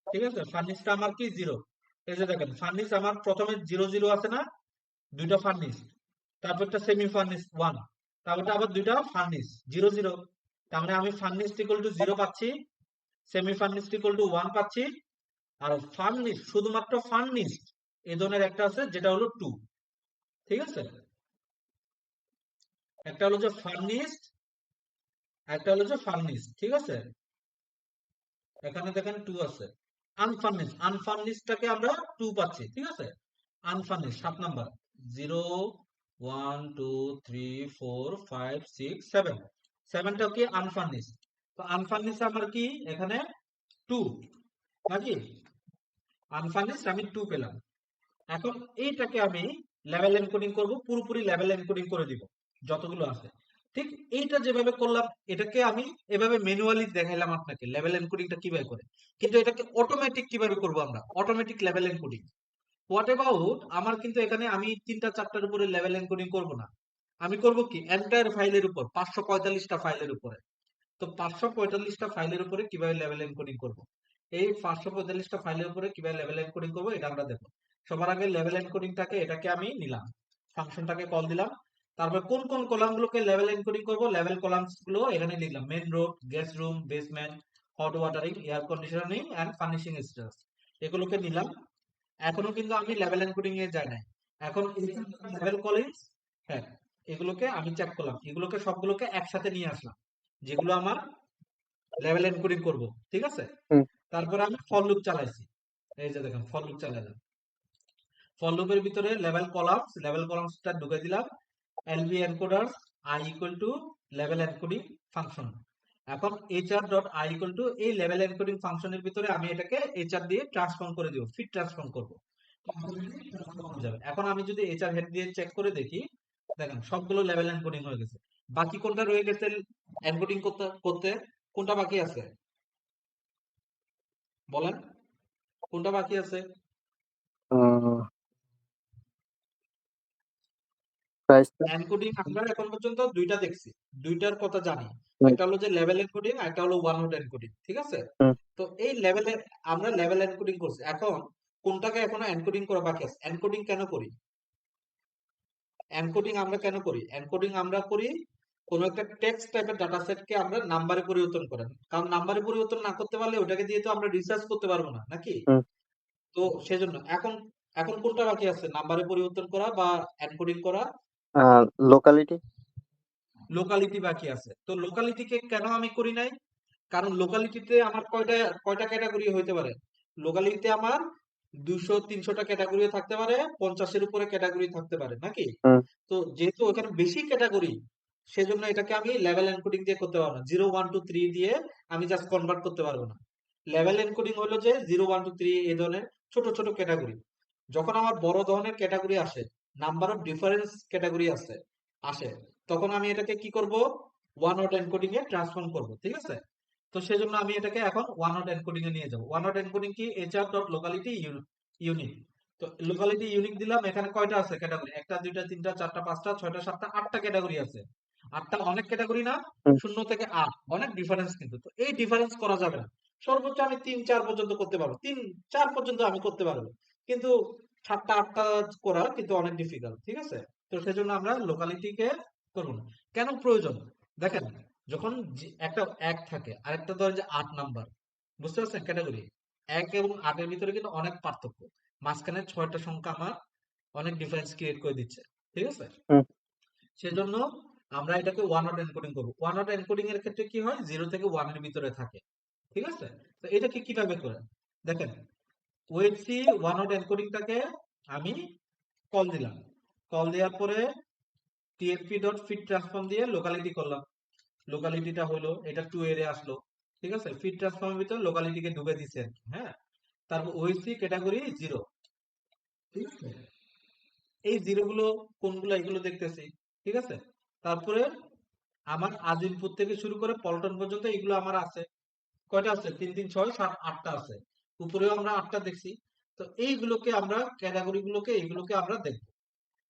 ঠিক আছে? ফার্নিশডটা আমার কি? 0। এই যে দেখেন ফার্নিশ আমার প্রথমে 0 0 আছে না? দুইটা ফার্নিশ, তারপরটা সেমি ফার্নিশ 1, তারপরটা আবার দুইটা ফার্নিশ 0 0। তার মানে আমি ফার্নিশ ইকুয়াল টু 0 পাচ্ছি, সেমি ফার্নিশ ইকুয়াল টু 1 পাচ্ছি, আর ফার্নিশ শুধুমাত্র ফার্নিশ এই ধরনের একটা আছে যেটা হলো 2, ঠিক আছে? একটা হলো যে ফার্নিশ, একটা হলো যে ফার্নিশ, ঠিক আছে? এখানে দেখেন 2 আছে। আনফার্নিশটাকে আমরা 2 পাচ্ছি, ঠিক আছে? আনফার্নিশ 7 নাম্বার, 0 1 2 3 4 5 6 7, 7টা কি? আনফার্নিশ। তো আনফার্নিশ আমার কি এখানে? 2 নাকি? আনফার্নিশ আমি 2 পেলাম। এখন এইটাকে আমি লেভেল এনকোডিং করব, পুরোপুরি লেভেল এনকোডিং করে দিব যতগুলো আছে। ঠিক এইটা যেভাবে করলাম, এটাকে আমি এভাবে ম্যানুয়ালি দেখাইলাম আপনাকে লেভেল এনকোডিংটা কিভাবে করে। কিন্তু এটাকে অটোমেটিক কিভাবে করব? আমরা automatic level encoding. What about আমার কিন্তু এখানে আমি 3টা 4টার উপরে লেভেল এনকোডিং করব না। আমি করব কি? এন্টায়ার ফাইলের উপর 545টা ফাইলের উপরে। তো 545টা ফাইলের উপরে কিভাবে লেভেল এনকোডিং করব? এই 545টা ফাইলের উপরে কিভাবে লেভেল এনকোডিং করব এটা আমরা দেখব। সবার আগে লেভেল এনকোডিংটাকে এটাকে আমি নিলাম, ফাংশনটাকে কল দিলাম। তারপর কোন কোন কলামগুলোকে লেভেল এনকোডিং করব, লেভেল কলামস গুলো এখানে লিখলাম। Main road, guest room, basement, hot watering, air conditioning and furnishing status, এগুলোকে নিলাম। এখনো কিন্তু আমি লেভেল এনকোডিং এ যাই নাই। এখন লেভেল কলিংস, হ্যাঁ, এগুলোকে আমি চেক করলাম, এগুলোকে সবগুলোকে একসাথে নিয়ে আসলাম, যেগুলো আমার লেভেল এনকোডিং করব, ঠিক আছে? হুম, তারপরে আমি ফর লুপ চালাইছি। এই যে দেখেন ফর লুপ চালাইলাম। ফর লুপের ভিতরে লেভেল কলামসটা ঢুকে দিলাম। LB encoder I equal to level encoding function. এখন HR dot I equal to এই লেভেল এনকোডিং ফাংশনের ভিতরে আমি এটাকে এইচআর দিয়ে ট্রান্সফর্ম করে দিব, ফিট ট্রান্সফর্ম করব। যাবে। এখন আমি যদি এইচআর হেড দিয়ে চেক করে দেখি, দেখেন সবগুলো লেভেল এনকোডিং হয়ে গেছে। বাকি কোনটা রয়ে গেছে এনকোডিং করতে করতে? কোনটা বাকি আছে বলেন? কোনটা বাকি আছে? প্রাইসটা। এনকোডিং আমরা এখন পর্যন্ত দুইটা দেখছি, দুইটার কথা জানি। হুম, একটা হলো যে লেভেল এনকোডিং, একটা হলো ওয়ান হট এনকোডিং, ঠিক আছে? হুম, তো এই লেভেলে আমরা লেভেল এনকোডিং করছি। এখন কোনটাকে এখনো এনকোডিং করা বাকি আছে? এনকোডিং কেন করি? এনকোডিং আমরা কেন করি? এনকোডিং আমরা করি কোন একটা টেক্সট টাইপের ডাটা সেটকে আমরা নাম্বারে পরিবর্তন করেন, কারণ নাম্বারে পরিবর্তন না করতে পারলে ওটাকে দিয়ে তো আমরা রিসার্চ করতে পারবো না নাকি? হুম। তো সেজন্য এখন এখন কোনটা বাকি আছে, নাম্বারে পরিবর্তন করা বা এনকোডিং করা? লোকালিটি। লোকালিটি বাকি আছে। তো লোকালিটিকে কেন আমি করি নাই? কারণ লোকালিটিতে আমার কয়টা কয়টা ক্যাটাগরি হইতে পারে? লোকালিটিতে আমার 200-300টা ক্যাটাগরি থাকতে পারে, 50-এর উপরে ক্যাটাগরি থাকতে পারে নাকি? হুম। তো যেহেতু ওখানে বেশি ক্যাটাগরি, সেজন্য এটাকে আমি লেভেল এনকোডিং দিয়ে করতে পারবো না। 0 1 2 3 দিয়ে আমি জাস্ট কনভার্ট করতে পারবো না। লেভেল এনকোডিং হলো যে 0 1 2 3 এই ধরনের ছোট ছোট ক্যাটাগরি। যখন আমার বড় ধরনের ক্যাটাগরি আসে, নাম্বার অফ ডিফারেন্স ক্যাটাগরি আসে, তখন আমি এটাকে কি করব, ওয়ান হট এনকোডিং এ ট্রান্সফর্ম করব, ঠিক আছে? তো সেজন্য আমি এটাকে এখন ওয়ান হট এনকোডিং এ নিয়ে যাব। ওয়ান হট এনকোডিং কি, এইচআর ডট লোকালিটি ইউনিক। তো লোকালিটি ইউনিক দিলাম, এখানে কয়টা আছে ক্যাটাগরি? একটা, দুইটা, তিনটা, চারটা, পাঁচটা, ছয়টা, সাতটা, আটটা ক্যাটাগরি আছে। আটটা অনেক ক্যাটাগরি না? হুম। 0 থেকে 8 অনেক ডিফারেন্স, কিন্তু তো এই ডিফারেন্স করা যাবে না। সর্বোচ্চ আমি 3 4 পর্যন্ত করতে পারবো, 3 4 পর্যন্ত আমি করতে পারবো, কিন্তু 7টা 8টা করা কিন্তু অনেক ডিফিকাল্ট, ঠিক আছে? তো সেজন্য আমরা লোকালিটিকে করবো না। কেন প্রয়োজন? দেখেন, যখন একটা এক থাকে, আরেকটা ধরেন যে 8 নাম্বার, বুঝতে পারছেন ক্যাটাগরি? 1 এবং 8-এর ভিতরে কিন্তু অনেক পার্থক্য। মাঝখানে 6টা সংখ্যা আমার অনেক ডিফারেন্স ক্রিয়েট করে দিচ্ছে, ঠিক আছে? হুম। সেজন্য আমরা এটাকে ওয়ান হট এনকোডিং করবো। ওয়ান হট এনকোডিং এর ক্ষেত্রে কি হয়, 0 থেকে 1 এর ভিতরে থাকে, ঠিক আছে? তো এটাকে কিভাবে করে দেখেন, ওয়েটসি ওয়ান হট এনকোডিংটাকে আমি কল দিলাম, কল দেওয়ার পরে টিএফপি ডট ফিট ট্রান্সফর্ম দিয়ে লোকালিটি করলাম। লোকালিটিটা হলো এটা 2 এর আসলো, ঠিক আছে? ফিট ট্রান্সফর্মের ভিতর লোকালিটিকে ঢুকে দিছে আর কি, হ্যাঁ। তারপর ওয়েসি ক্যাটাগরি 0, ঠিক আছে? এই জিরো গুলো কোনগুলো, এগুলো দেখতেছি, ঠিক আছে? তারপরে আমার আজ ইনপুট থেকে শুরু করে পল্টন পর্যন্ত এগুলো আমার আছে। কয়টা আছে? 3 3 6 7 8টা আছে। উপরেও আমরা 8টা দেখছি। তো এইগুলোকে আমরা ক্যাটাগরি গুলোকে, এইগুলোকে আমরা দেখব,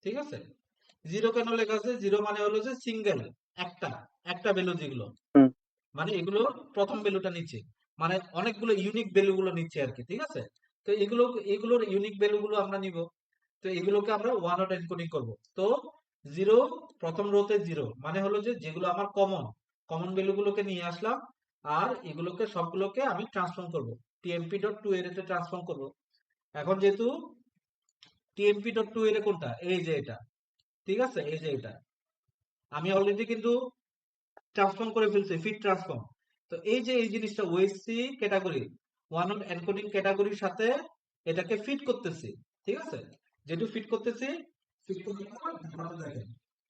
ঠিক আছে? 0 কেন লেখা আছে? 0 মানে হলো যে সিঙ্গেল, একটা একটা ভ্যালু যেগুলো, হুম। মানে এগুলো প্রথম ভ্যালুটা নিচ্ছে, মানে অনেকগুলো ইউনিক ভ্যালু গুলো নিচ্ছে আর কি, ঠিক আছে? তো এগুলোর ইউনিক ভ্যালু গুলো আমরা নিব। তো এগুলোকে আমরা ওয়ান হট এনকোডিং করব। তো 0, প্রথম রোতে 0 মানে হলো যে যেগুলো আমার কমন, কমন ভ্যালু গুলোকে নিয়ে আসলাম, আর এগুলোকে সবগুলোকে আমি ট্রান্সফর্ম করব, টিএমপি ডট টু এর তে ট্রান্সফর্ম করব। এখন যেহেতু টিএমপি ডট টু এর কোনটা, এই যে এটা, ঠিক আছে? এই যে এটা আমি অলরেডি কিন্তু ট্রান্সফর্ম করে ফেলছি, ফিট ট্রান্সফর্ম। তো এই যে এই জিনিসটা OSC category, one hot encoding ক্যাটাগরির সাথে এটাকে ফিট করতেছি, ঠিক আছে? যেটু ফিট করতেছি, ফিট করতে দেখেন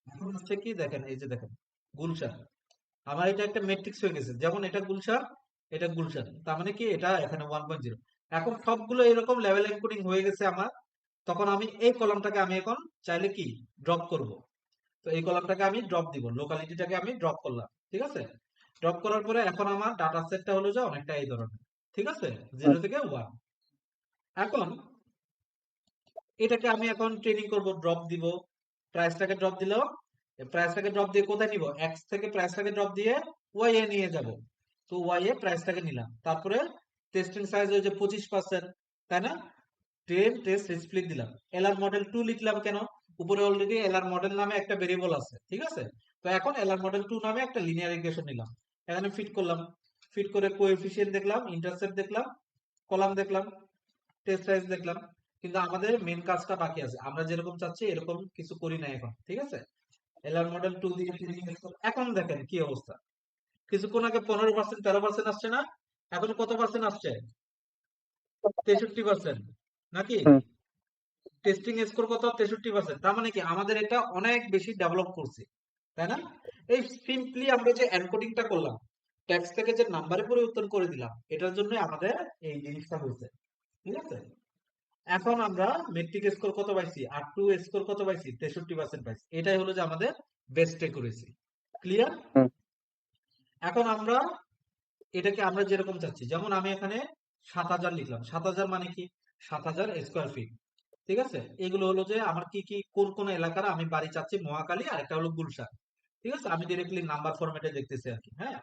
এখন হচ্ছে কি, দেখেন এই যে দেখেন গুলশান, আমার এটা একটা ম্যাট্রিক্স হয়ে গেছে, যেমন এটা গুলশান, এটা গুলশান, তার মানে কি এটা এখানে 1.0। এখন সবগুলো এরকম লেভেল এনকোডিং হয়ে গেছে আমার। তখন আমি এই কলামটাকে আমি এখন চাইলে কি ড্রপ করব। তো এই কলামটাকে আমি ড্রপ দিব, লোকালিটিটাকে আমি ড্রপ করলাম, ঠিক আছে? ড্রপ করার পরে এখন আমার ডাটা সেটটা হলো যে অনেকটা এই ধরনের, ঠিক আছে? হুম। 0 থেকে 1। এখন এটাকে আমি এখন ট্রেনিং করব, ড্রপ দিব, প্রাইসটাকে ড্রপ দিলাম। প্রাইসটাকে ড্রপ দিয়ে কোথায় নিব, এক্স থেকে প্রাইসটাকে ড্রপ দিয়ে ওয়াই এ নিয়ে যাব। তো ওয়াই এ প্রাইসটাকে নিলাম, তারপরে টেস্টিং সাইজ হয়েছে 25%, তাই না? ট্রেন টেস্ট স্প্লিট দিলাম। এলআর মডেল 2 লিখলাম কেন? উপরে অলরেডি এলআর মডেল নামে একটা ভেরিয়েবল আছে, ঠিক আছে? তো এখন এলআর মডেল 2 নামে একটা লিনিয়ার রিগ্রেশন নিলাম, এখানে ফিট করলাম। ফিট করে কোএফিসিয়েন্ট দেখলাম, ইন্টারসেপ্ট দেখলাম, কলাম দেখলাম, টেস্ট সাইজ দেখলাম। কিন্তু আমাদের মেন কাজটা বাকি আছে, আমরা যেরকম চাচ্ছি এরকম কিছু করি না এখন, ঠিক আছে? এলআর মডেল 2 দিয়ে এখন দেখেন কি অবস্থা। কিছুক্ষণ আগে 15% 13% আসছে না, এখন কত পার্সেন্ট আসছে? 63%, নাকি? হুম। টেস্টিং স্কোর কত? 63%। তার মানে কি আমাদের এটা অনেক বেশি ডেভেলপ করছে, তাই না? এই সিম্পলি আমরা যে এনকোডিংটা করলাম, টেক্সট থেকে যে নাম্বারে পরিবর্তন করে দিলাম, এটার জন্য আমাদের এই জিনিসটা হয়েছে, ঠিক আছে? এখন আমরা মেট্রিক স্কোর কত পাইছি, আর টু স্কোর কত পাইছি? 63% পাইছি। এটাই হলো যে আমাদের বেস্ট করেছি। ক্লিয়ার? হুম। এখন আমরা এটাকে আমরা যেরকম চাচ্ছি, যেমন আমি এখানে 7,000 লিখলাম। 7,000 মানে কি? 7,000 স্কোয়ার ফিট, ঠিক আছে? এগুলো হলো যে আমার কি কি কোন কোন এলাকার আমি বাড়ি চাচ্ছি, মহাখালী আর একটা হলো গুলশান, ঠিক আছে? আমি ডিরেক্টলি নাম্বার ফরম্যাটে দেখতেছি আর কি, হ্যাঁ।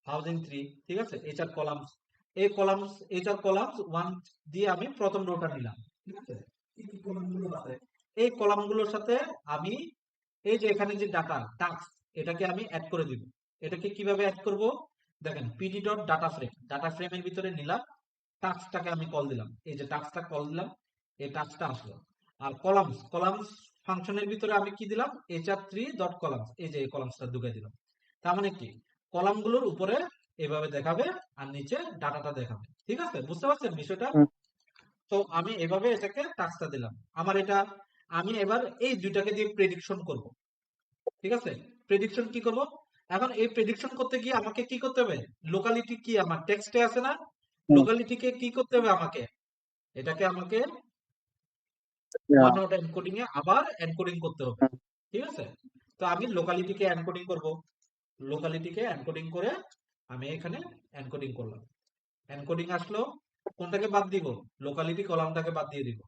হাউজিং 3, ঠিক আছে? এইচআর কলামস, এই কলামস, এইচআর কলামস 1 দিয়ে আমি প্রথম রোটা নিলাম, ঠিক আছে? কি কি কলামগুলো আছে, এই কলামগুলোর সাথে আমি এই যে এখানে যে ডাটা টাস্ক, এটাকে আমি অ্যাড করে দিব। এটাকে কিভাবে অ্যাড করব? দেখেন PD dot data frame, data ফ্রেমের ভিতরে নিলাম, টাস্কটাকে আমি কল দিলাম, এই যে টাস্কটা কল দিলাম, এই টাস্কটা আসলো। আর কলামস, কলামস ফাংশনের ভিতরে আমি কি দিলাম, HR3 ডট কলামস, এই যে এই কলামসটা ঢুকে দিলাম। তার মানে কি, কলামগুলোর উপরে এভাবে দেখাবে আর নিচে ডাটাটা দেখাবে। ঠিক আছে, বুঝতে পারছেন বিষয়টা? হুম, তো আমি এভাবে এটাকে টাস্কটা দিলাম। আমার এটা, আমি এবার এই দুইটাকে দিয়ে প্রেডিকশন করব। ঠিক আছে, প্রেডিকশন কি করব? এখন এই প্রেডিকশন করতে গিয়ে আমাকে কি করতে হবে? লোকালিটি কি আমার টেক্সটে আছে না? হুম, লোকালিটিকে কি করতে হবে আমাকে? এটাকে আমাকে ওয়ান yeah, হট এনকোডিং এ আবার এনকোডিং করতে হবে। হুম, ঠিক আছে, তো আমি লোকালিটিকে এনকোডিং করব। লোকালিটিকে এনকোডিং করে আমি এখানে এনকোডিং করলাম। এনকোডিং আসলো, কোনটাকে বাদ দিব? লোকালিটি কলামটাকে বাদ দিয়ে দিব।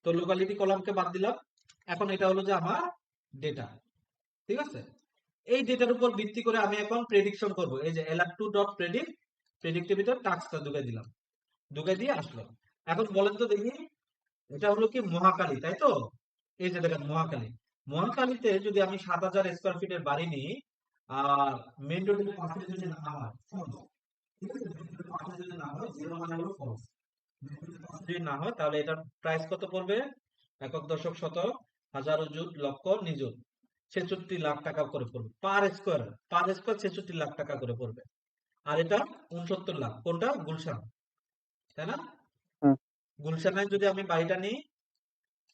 তো লোকালিটি কলামকে বাদ দিলাম। এখন এটা হলো যে আমার ডেটা। ঠিক আছে, এই ডেটার উপর ভিত্তি করে আমি এখন প্রেডিকশন করব। এই যে lr2 ডট প্রেডিক্ট, প্রেডিক্টের ভিতর টাস্কটা ঢুকাই দিলাম, ঢুকাই দিয়ে আসলো। এখন বলেন তো দেখি, এটা হলো কি মহাকালী, তাই তো? এই যে দেখেন মহাকালী, মহাকালীতে যদি আমি 7,000 স্কোয়ার ফিটের বাড়ি নিই, আর মেইন রোডের পাশে যদি না হয় false, ঠিক আছে? মেইন রোডের পাশে যদি না হয়, জিরো মানে হলো false। মেইন রোডের পাশে যদি না হয়, তাহলে এটার প্রাইস কত পড়বে? একক দশক শতক হাজার অযুত লক্ষ নিযুত 66 লাখ টাকা করে পড়বে per square. Per square 66 lakh টাকা করে পড়বে। আর এটা 69 লাখ, কোনটা? গুলশান, তাই না? হুম। গুলশানে যদি আমি বাড়িটা নিই,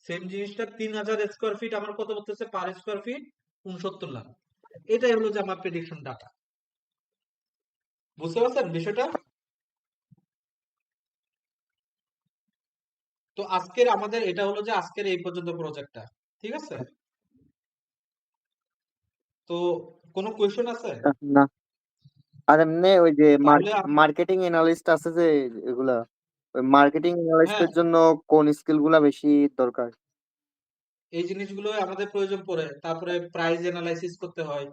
সেম জিনিসটা 3,000 স্কোয়ার ফিট, আমার কত পড়তেছে পার স্কোয়ার ফিট? 69 লাখ। এটাই হলো যে আমার প্রেডিকশন ডাটা। বুঝতে পারছেন বিষয়টা? তো আজকের আমাদের এটা হলো যে আজকের এই পর্যন্ত প্রজেক্টটা। ঠিক আছে, তো কোনো কোয়েশ্চেন আছে? না, আর এমনি ওই যে তাহলে মার্কেটিং এনালিস্ট আছে যে, এগুলা ওই মার্কেটিং হ্যাঁ, এনালিস্টের জন্য কোন স্কিল গুলা বেশি দরকার? এই জিনিসগুলো আমাদের প্রয়োজন পড়ে। তারপরে প্রাইস অ্যানালাইসিস করতে হয়।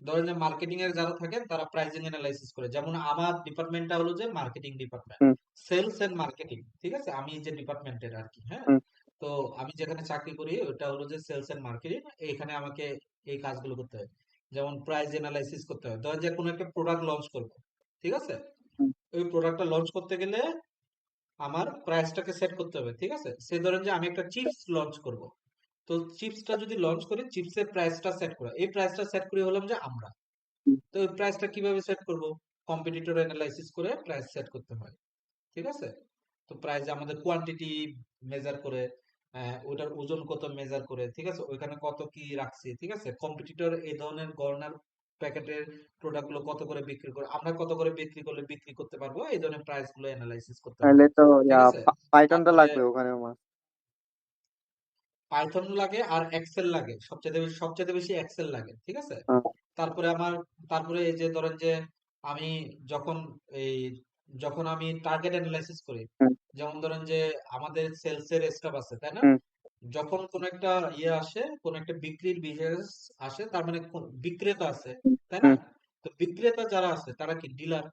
ধরেন যে মার্কেটিং এর যারা থাকেন তারা প্রাইসিং অ্যানালাইসিস করে। যেমন আমার ডিপার্টমেন্টটা হলো যে মার্কেটিং ডিপার্টমেন্ট, হুম, সেলস এন্ড মার্কেটিং। ঠিক আছে, আমি যে ডিপার্টমেন্টের আর কি, হ্যাঁ। হুম, তো আমি যেখানে চাকরি করি ওটা হলো যে সেলস এন্ড মার্কেটিং। এখানে আমাকে এই কাজগুলো করতে হয়। যেমন প্রাইস অ্যানালাইসিস করতে হয়, ধরেন যে কোনো একটা প্রোডাক্ট লঞ্চ করব। ঠিক আছে, হুম, ওই প্রোডাক্টটা লঞ্চ করতে গেলে আমার প্রাইসটাকে সেট করতে হবে। ঠিক আছে, সেই ধরেন যে আমি একটা চিপস লঞ্চ করব। তো চিপসটা যদি লঞ্চ করি, চিপসের প্রাইসটা সেট করা, এই প্রাইসটা সেট করে হলাম যে আমরা। হুম, তো ওই প্রাইসটা কিভাবে সেট করব? কম্পিটিটর অ্যানালাইসিস করে প্রাইস সেট করতে হয়। ঠিক আছে, তো প্রাইস আমাদের কোয়ান্টিটি মেজার করে, ওটার ওজন কত মেজার করে, ঠিক আছে, ওইখানে কত কি রাখছি। ঠিক আছে, কম্পিটিটর এই ধরনের গড়নার প্যাকেটের প্রোডাক্ট গুলো কত করে বিক্রি করে, আমরা কত করে বিক্রি করলে বিক্রি করতে পারবো, এই ধরনের প্রাইস গুলো অ্যানালাইসিস করতে হয়। তাহলে তো ঠিক আছে, পাইথনটা তারপরে লাগবে ওখানে আমার। পাইথন লাগে আর এক্সেল লাগে, সবচেয়ে বেশি এক্সেল লাগে। ঠিক আছে, হ্যাঁ, তারপরে আমার, তারপরে এই যে ধরেন যে আমি যখন এই যখন আমি টার্গেট অ্যানালাইসিস করি, হুম, যেমন ধরেন যে আমাদের সেলস এর স্টাফ আছে, তাই না? হুম, যখন কোন একটা ইয়ে আসে, কোন একটা বিক্রির বিজনেস আসে, তার মানে বিক্রেতা আছে, হুম, তাই না? হুম, তো বিক্রেতা যারা আছে তারা কি ডিলার।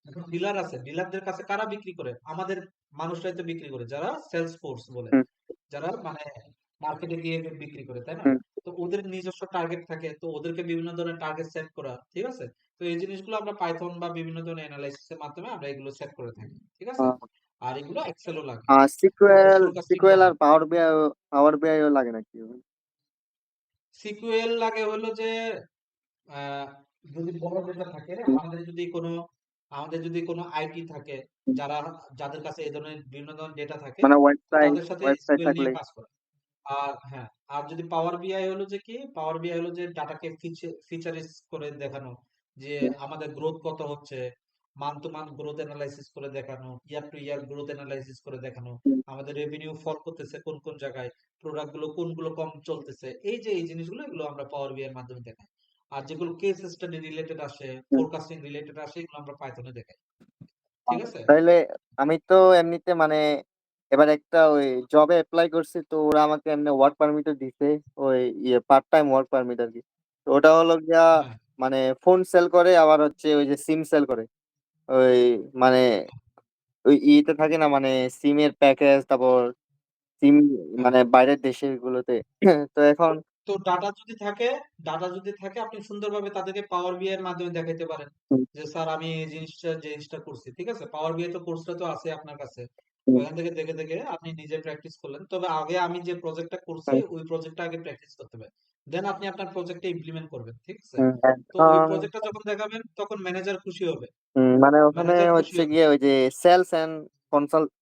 এখন ডিলার আছে, ডিলারদের কাছে কারা বিক্রি করে? আমাদের মানুষরাই তো বিক্রি করে, যারা সেলস ফোর্স বলে, হুম, যারা মানে মার্কেটে গিয়ে বিক্রি করে, তাই না? হুম, তো ওদের নিজস্ব টার্গেট থাকে, তো ওদেরকে বিভিন্ন ধরনের টার্গেট সেট করা। ঠিক আছে, তো এই জিনিসগুলো আমরা পাইথন বা বিভিন্ন ধরনের অ্যানালাইসিসের মাধ্যমে আমরা এগুলো সেট করে থাকি। ঠিক আছে, আহ, আর এগুলো এক্সেলও লাগে, সিকুয়েল ফোরকাস্টিং সিকুয়েল করা। আর পাওয়ার বিআই লাগে নাকি? সিকিউএল লাগে হলো যে আহ, যদি বড় ডেটা থাকে, হুম, আমাদের যদি কোনো আইটি থাকে, হুম। যারা, যাদের কাছে এই ধরনের বিভিন্ন ধরনের ডেটা থাকে, মানে তো তাদের সাথে ওয়েবসাইট এসকিউএল থাকলে। নিয়ে কাজ করে। আর হ্যাঁ, আর যদি পাওয়ার বিআই হলো যে কি, পাওয়ার বিআই হলো যে ডাটাকে ফিচারিস করে দেখানো, যে হুম, আমাদের গ্রোথ কত হচ্ছে, month to month growth analysis করে দেখানো, year to year growth analysis করে দেখানো, হুম, আমাদের রেভিনিউ ফল করতেছে কোন কোন জায়গায়, প্রোডাক্ট গুলো কোনগুলো কম চলতেছে, এই যে এই জিনিসগুলো, এগুলো আমরা পাওয়ার বিআই এর মাধ্যমে দেখাই। আর যেগুলো কেস স্টাডি রিলেটেড আসে, হুম। ফোরকাস্টিং রিলেটেড আসে, এগুলো আমরা পাইথনে দেখাই। ঠিক আছে, তাইলে আমি তো এমনিতে মানে এবার একটা ওই জবে অ্যাপ্লাই করছি, তো ওরা আমাকে এমনি ওয়ার্ক পারমিটও দিছে, ওই ইয়ে পার্ট টাইম ওয়ার্ক পারমিট আর কি। তো ওটা হলো গিয়া হ্যাঁ, মানে ফোন সেল করে, আবার হচ্ছে ওই যে সিম সেল করে, ওই মানে ওই ইতে থাকে না মানে সিমের প্যাকেজ, তারপর সিম হ্যাঁ, মানে বাইরের দেশের গুলোতে। তো এখন তো ডাটা যদি থাকে আপনি সুন্দরভাবে তাদেরকে পাওয়ার বিআই এর মাধ্যমে দেখাইতে পারেন হুম, যে স্যার আমি এই জিনিসটা করছি, ঠিক আছে? পাওয়ার বিআই তো কোর্সটা তো আছে আপনার কাছে, হুম, ওইখান থেকে দেখে দেখে আপনি নিজে প্র্যাকটিস করলেন। তবে আগে আমি যে প্রজেক্টটা করছি হুম, ওই প্রজেক্টটা আগে প্র্যাকটিস করতে হবে, দেন আপনি আপনার প্রজেক্টটা ইমপ্লিমেন্ট করবেন, ঠিক আছে? হুম। তো ওই এখন প্রজেক্টটা যখন দেখাবেন তখন ম্যানেজার খুশি হবে, মানে ওখানে ম্যানেজার খুশি হচ্ছে হবে। গিয়ে ওই যে সেলস এন্ড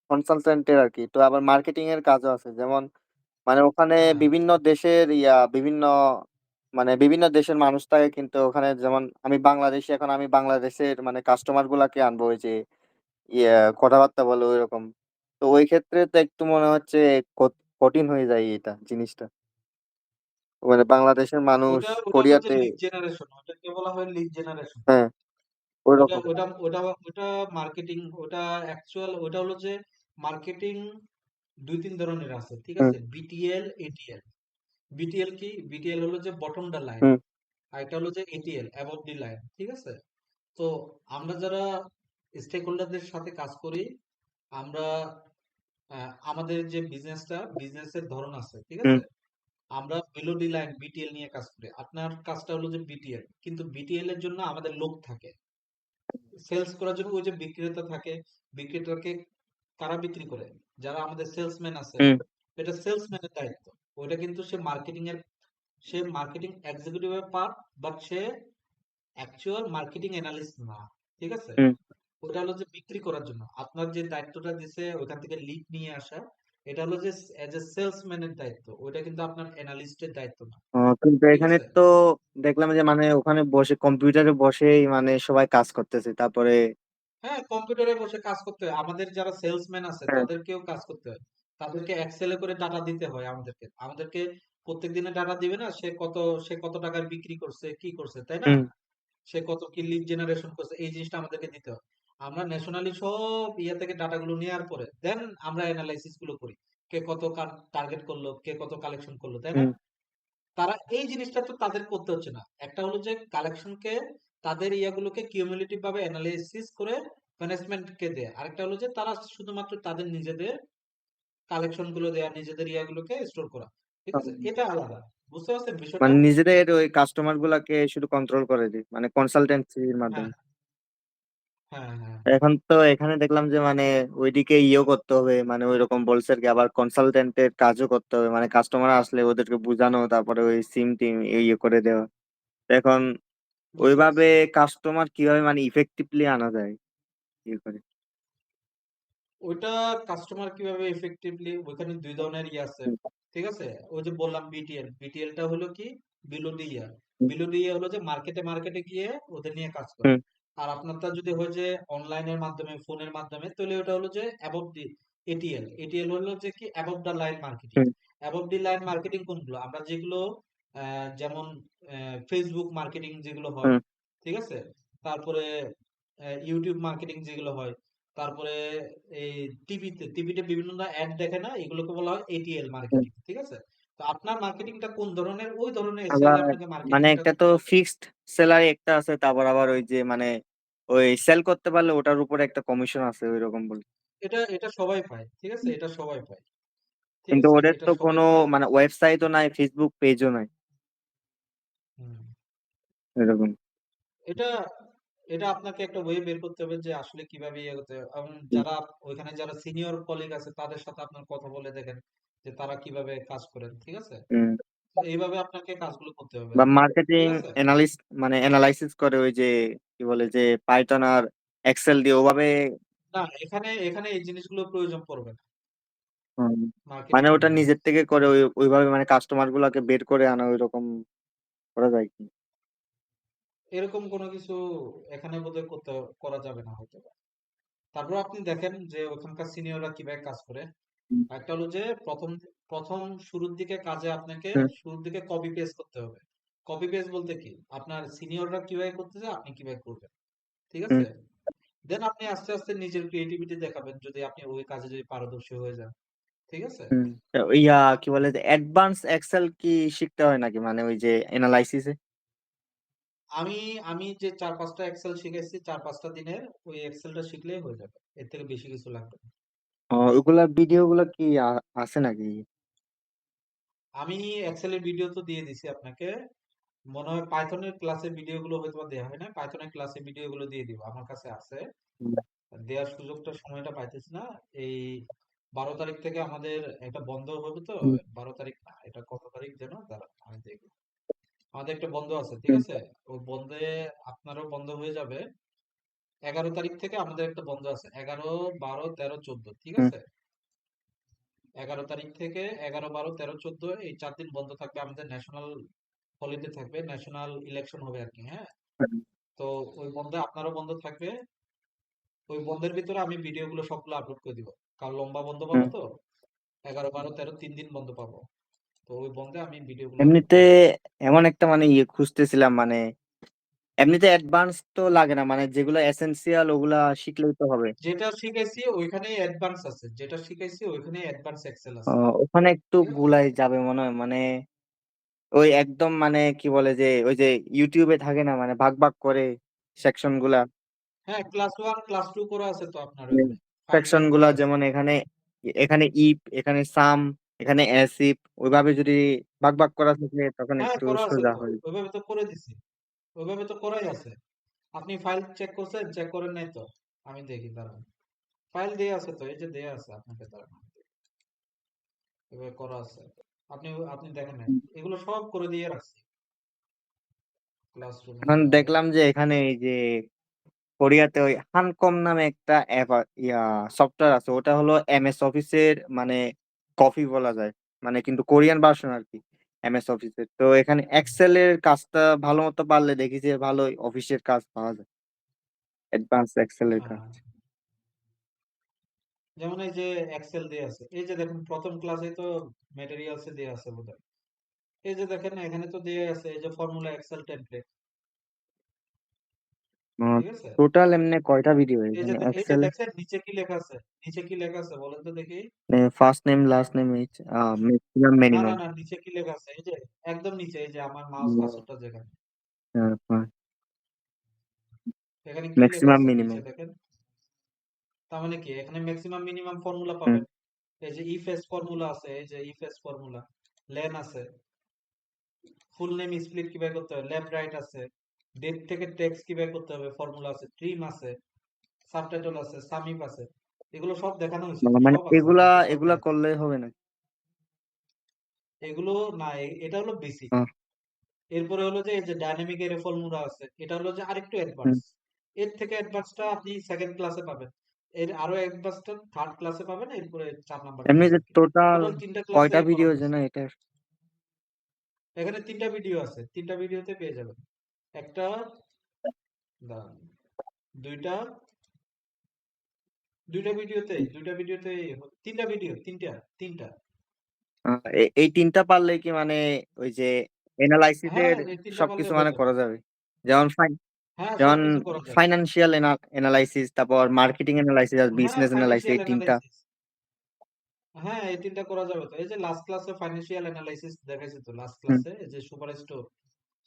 কনসালটেন্টের আর কি, তো আবার মার্কেটিং এর কাজও আছে, যেমন মানে ওখানে হ্যাঁ, বিভিন্ন দেশের বিভিন্ন মানে বিভিন্ন দেশের মানুষ থাকে, কিন্তু ওখানে যেমন আমি বাংলাদেশি, এখন আমি বাংলাদেশের মানে কাস্টমার গুলাকে আনবো, ওই যে কথাবার্তা বলে ওইরকম। তো ওই ক্ষেত্রে তো একটু মনে হচ্ছে কঠিন হয়ে যায় এটা জিনিসটা, মানে বাংলাদেশের মানুষ ওটা হলো যে কোরিয়াতে। লিড জেনারেশন, ওটাকে বলা হয় লিড জেনারেশন। হ্যাঁ, ওই ওটা রকম। ওটা ওটা ওটা মার্কেটিং, ওটা হলো যে মার্কেটিং দুই তিন ধরনের আছে, ঠিক হুম, আছে? BTL, ATL. বিটিএল কি? বিটিএল হলো যে বটম দা লাইন, হুম, আর এটা হলো যে এটিএল, অ্যাবভ দি লাইন, ঠিক আছে? তো আমরা যারা স্টেক হোল্ডারদের সাথে কাজ করি, আমরা আমাদের যে বিজনেসের ধরন আছে, ঠিক হুম, আছে? আমরা বিলো ডি লাইন বিটিএল নিয়ে কাজ করি, আপনার কাজটা হলো যে বিটিএল, কিন্তু বিটিএল এর জন্য আমাদের লোক থাকে সেলস করার জন্য। ওই যে বিক্রেতা থাকে, বিক্রেতাকে কারা বিক্রি করে? যারা আমাদের সেলসম্যান আছে, হুম, এটা সেলসম্যানের দায়িত্ব। ওইটা কিন্তু সে মার্কেটিং এক্সিকিউটিভের পার্ট, বাট সে অ্যাকচুয়াল মার্কেটিং অ্যানালিস্ট না, ঠিক আছে? হুম। ওটা হলো যে বিক্রি করার জন্য আপনার যে দায়িত্বটা দিছে ওইখান থেকে লিড নিয়ে আসা, এটা হলো যে এজ এ সেলসম্যানের দায়িত্ব, ওইটা কিন্তু আপনার অ্যানালিস্টের দায়িত্ব না, কিন্তু ঠিক এখানে আছে? তো দেখলাম যে মানে ওখানে বসে কম্পিউটারে বসেই মানে সবাই কাজ করতেছে, তারপরে। হ্যাঁ, কম্পিউটারে বসে কাজ করতে হয়, আমাদের যারা সেলসম্যান আছে হ্যাঁ। তাদেরকেও কাজ করতে হয়। তাদেরকে এক্সেলে করে ডাটা দিতে হয়, আমাদেরকে প্রত্যেক দিনে ডাটা দিবে না, সে কত টাকার বিক্রি করছে, কি করছে, তাই না? হুম, সে কত কি লিড জেনারেশন করছে, এই জিনিসটা আমাদেরকে দিতে হয়। আমরা ন্যাশনালি সব ইয়া থেকে ডাটাগুলো নেওয়ার পরে দেন আমরা অ্যানালাইসিস গুলো করি, কে কত টার্গেট করলো, কে কত কালেকশন করলো, তাই না? হুম, তারা এই জিনিসটা তো তাদের করতে হচ্ছে না। একটা হলো যে কালেকশনকে, তাদের ইয়াগুলোকে কিউমুলেটিভ ভাবে অ্যানালাইসিস করে ম্যানেজমেন্টকে দেয়, আরেকটা হলো যে তারা শুধুমাত্র তাদের নিজেদের কালেকশন গুলো দেয়া, নিজেদের ইয়াগুলোকে স্টোর করা, ঠিক আছে? হুম। এটা আলাদা, বুঝতে পারছেন বিষয়টা? মানে নিজেদের ওই কাস্টমার গুলাকে শুধু কন্ট্রোল করে দিই, মানে কনসালটেন্সির হ্যাঁ, মাধ্যমে। হ্যাঁ, হ্যাঁ। এখন তো এখানে দেখলাম যে মানে ওইদিকে করতে হবে, মানে ওই রকম বলছে আর কি, আবার কনসালটেন্টের কাজও করতে হবে, মানে কাস্টমার আসলে ওদেরকে বোঝানো, তারপরে ওই সিম টিম করে দেওয়া। তো এখন বুঝতে ওইভাবে পারছি। কাস্টমার কিভাবে মানে ইফেক্টিভলি আনা যায় করে। ওইটা কাস্টমার কিভাবে এফেক্টিভলি, ওইখানে দুই ধরনের ইয়ে আছে, হুম, ঠিক আছে? ওই যে বললাম বিটিএলটা হলো কি? বিলো ডি ইয়ার। হুম, বিলো ডি ইয়ার হলো যে মার্কেটে মার্কেটে গিয়ে ওদের নিয়ে কাজ করা। হুম, আর আপনারটা যদি হয় যে অনলাইনের মাধ্যমে, ফোনের মাধ্যমে, তাহলে ওটা হলো যে অ্যাবভ দি এটিএল হলো যে কি above the line marketing. Hmm, above the line marketing কোনগুলো? আমরা যেগুলো যেমন ফেসবুক মার্কেটিং যেগুলো হয়, হুম, ঠিক আছে? তারপরে ইউটিউব মার্কেটিং যেগুলো হয়, তারপরে এই টিভিতে বিভিন্ন অ্যাড দেখে না, এগুলোকে বলা হয় এটিএল হুম। মার্কেটিং, ঠিক আছে? তো আপনার মার্কেটিংটা কোন ধরনের, ওই ধরনের আবার এসএল আপনাকে মানে মার্কেটিংটা একটা তো করতে হবে। ফিক্সড স্যালারি একটা আছে, তারপর আবার ওই যে মানে ওই সেল করতে পারলে ওটার উপরে একটা কমিশন আছে ওই রকম বলে। এটা সবাই পায়, ঠিক আছে? হুম। এটা সবাই পায়, ঠিক কিন্তু আছে? ওদের এটা তো সবাই কোনো পায়। মানে ওয়েবসাইটও নাই, ফেসবুক পেজও নাই, হুম। এরকম। এটা এটা আপনাকে একটা ওয়ে বের করতে হবে যে আসলে কিভাবে ইয়ে করতে হবে, এবং হুম, ওইখানে যারা সিনিয়র কলিগ আছে তাদের সাথে আপনার কথা বলে দেখেন যে তারা কিভাবে কাজ করেন, ঠিক আছে? হুম। তো এইভাবে আপনাকে কাজগুলো করতে হবে বা আর কি, মার্কেটিং ঠিক আছে? অ্যানালিস্ট মানে অ্যানালাইসিস করে ওই যে কি বলে যে পাইথন আর এক্সেল দিয়ে ওভাবে। না, এখানে এখানে এই জিনিসগুলো প্রয়োজন পড়বে না, হুম, মানে মার্কেটিং ওটা নিজের অ্যানালিসিস। থেকে করে ওইভাবে মানে কাস্টমার গুলাকে বের করে আনা ওই রকম করা যায় কি? এরকম কোনো কিছু এখানে বোধহয় করা যাবে না হয়তো। তারপর আপনি দেখেন যে ওখানকার সিনিয়ররা কিভাবে কাজ করে। হুম, একটা হলো যে প্রথম প্রথম শুরুর দিকে কাজে আপনাকে হুম, শুরুর দিকে কপি পেস্ট করতে হবে। কপি পেস্ট বলতে কি? আপনার সিনিয়ররা কিভাবে করতেছে আপনি কিভাবে করবেন, ঠিক হুম, আছে? দেন আপনি আস্তে আস্তে নিজের ক্রিয়েটিভিটি দেখাবেন যদি আপনি ওই কাজে যদি পারদর্শী হয়ে যান, ঠিক আছে? হুম। তো কি বলে যে অ্যাডভান্স এক্সেল কি শিখতে হয় নাকি, মানে ওই যে অ্যানালাইসিসে? আমি আমি যে 4-5টা এক্সেল শিখেছি 4-5টা দিনের, ওই এক্সেলটা শিখলেই হয়ে যাবে, এর থেকে বেশি কিছু লাগবে না। ওগুলা ভিডিও গুলা কি আছে নাকি? আমি এক্সেলের ভিডিও তো দিয়ে দিছি আপনাকে। মনে হয় পাইথনের ক্লাসের ভিডিওগুলো হয়তো বা দেওয়া হয় না, পাইথনের ক্লাসের ভিডিওগুলো দিয়ে দিব, আমার কাছে আছে। দেওয়ার সুযোগটা সময়টা পাইতেছি না। এই 12 তারিখ থেকে আমাদের একটা বন্ধ হবে তো। 12 তারিখ না, এটা কত তারিখ যেন, দাঁড়ান আমি দেখি। আমাদের একটা বন্ধ আছে, ঠিক আছে। ওই বন্ধে আপনারও বন্ধ হয়ে যাবে। 11 তারিখ থেকে আমাদের একটা বন্ধ আছে, 11, 12, 13, 14, ঠিক আছে। 11 তারিখ থেকে 11, 12, 13, 14 এই 4 দিন বন্ধ থাকবে, আমাদের ন্যাশনাল হলিডে থাকবে, ন্যাশনাল ইলেকশন হবে আর কি, হ্যাঁ। তো ওই বন্ধে আপনারও বন্ধ থাকবে। ওই বন্ধের ভিতরে আমি ভিডিওগুলো সবগুলো আপলোড করে দিব, কারণ লম্বা বন্ধ পাবো তো। 11, 12, 13, 3 দিন বন্ধ পাবো। তো ওই বন্ধে আমি ভিডিওগুলো আপলোড এমনিতে করে দিব। এমন একটা মানে ইয়ে খুঁজতেছিলাম, মানে এমনিতে অ্যাডভান্স তো লাগে না, মানে যেগুলো এসেনশিয়াল ওগুলা শিখলেই তো হবে। যেটা শিখাইছি ওইখানেই অ্যাডভান্স আছে, যেটা শিখাইছি ওইখানেই অ্যাডভান্স এক্সেল আছে, ওখানে একটু ঠিক আছে। গুলাই যাবে মনে হয়, মানে ওই একদম মানে কি বলে যে ওই যে ইউটিউবে থাকে না, মানে ভাগ ভাগ করে সেকশন গুলা, হ্যাঁ, ক্লাস 1, ক্লাস 2 করা আছে তো আপনার ওইখানে, ফাইল সেকশন ট্র্যাক গুলা করা আছে। যেমন এখানে এখানে ইফ, এখানে সাম, এখানে এস ইফ, ওইভাবে যদি ভাগ ভাগ করা থাকলে তখন হ্যাঁ, একটু করা আছে সোজা তো, হয়। ওইভাবে তো করে দিছি, ওইভাবে তো করাই আছে। আপনি ফাইল চেক করছেন, চেক করেন নাই তো? আমি দেখি, দাঁড়ান। ফাইল দেয়া আছে তো, এই যে দেয়া আছে আপনাকে, দাঁড়ান, এভাবে করা আছে। আপনি আপনি দেখেন নাই, এগুলো সব করে দিয়ে রাখছি ক্লাসরুমে, এখন দাঁড়ান। দেখলাম যে এখানে এই যে কোরিয়াতে ওই হানকম নামে একটা অ্যাপ ইয়া সফটওয়্যার আছে, ওটা হলো এমএস অফিসের মানে কপি বলা যায়, মানে কিন্তু কোরিয়ান ভার্সন আর কি এমএস অফিসের। তো এখানে এক্সেল এর কাজটা ভালো মতো পারলে দেখি যে ভালোই অফিসের কাজ পাওয়া যায়, অ্যাডভান্স এক্সেল এর কাজ। হ্যাঁ, যেমন এই যে এক্সেল দেয়া আছে, এই যে দেখুন প্রথম ক্লাসে তো ম্যাটেরিয়ালসে দেয়া আছে বোধহয়। এই যে দেখেন এখানে তো দেয়া আছে, এই যে ফর্মুলা এক্সেল টেমপ্লেট, ঠিক আছে। টোটাল এমনি কয়টা ভিডিও এখানে এই যে এক্সেল? দেখছেন নিচে কি লেখা আছে, নিচে কি লেখা আছে বলেন তো দেখি। First name last name H, maximum না না মিনিমাম। না, নিচে কি লেখা আছে, এই যে একদম নিচে, এই যে আমার মাউস কার্সরটা যেখানে, এখানে কি লেখা ম্যাক্সিমাম আছে নিচে মিনিমাম। দেখেন। তার মানে কি, এখানে ম্যাক্সিমাম মিনিমাম ফর্মুলা পাবেন। এই যে ইফ এস ফর্মুলা আছে, এই যে ইফ এস ফর্মুলা, লেন আছে, ফুল নেম স্প্লিট কিভাবে করতে হবে, লেফট রাইট আছে, ডেট থেকে টেক্সট কিভাবে করতে হবে ফর্মুলা আছে, ট্রিম আছে, সাবটাইটেল আছে, সামিপ আছে। এগুলো সব দেখানো হয়েছে তো, মানে সব আছে এগুলা আপনাকে, সব এগুলা দেখানো। করলে হবে না? এগুলো না, এটা হলো বেসিক। আহ, এরপরে হলো যে এই যে ডাইনামিক এর ফর্মুলা আছে, এটা হলো যে আরেকটু হুম। অ্যাডভান্স। এর থেকে অ্যাডভান্সটা আপনি সেকেন্ড ক্লাসে পাবেন, এর আরো অ্যাডভান্সটা থার্ড ক্লাসে পাবেন, এরপরে 4 নাম্বার এমনি ক্লাস যে আর কি। টোটাল টোটাল 3টা ক্লাসে কয়টা ভিডিও করানো যেন হয়েছে। এটার? এখানে 3টা ভিডিও আছে, 3টা ভিডিওতে পেয়ে যাবেন। একটা, দাঁড়ান, দুইটা, দুইটা ভিডিওতে 3টা। এই তিনটা পারলে কি মানে ওই যে হ্যাঁ, এনালাইসিসের এই 3টা পারলে সবকিছু হয়ে মানে যাবে। করা যাবে? যেমন হ্যাঁ, যেমন সবকিছু করা যাবে। ফাইনান্সিয়াল এনালাইসিস, তারপর মার্কেটিং এনালাইসিস আর হ্যাঁ, বিজনেস এনালাইসিস, ফাইন্যান্সিয়াল এই তিনটা। অ্যানালাইসিস। হ্যাঁ, এই 3টা করা যাবে তো। এই যে লাস্ট ক্লাসে ফাইন্যান্সিয়াল অ্যানালাইসিস দেখাইছি তো, লাস্ট হুম, ক্লাসে এই যে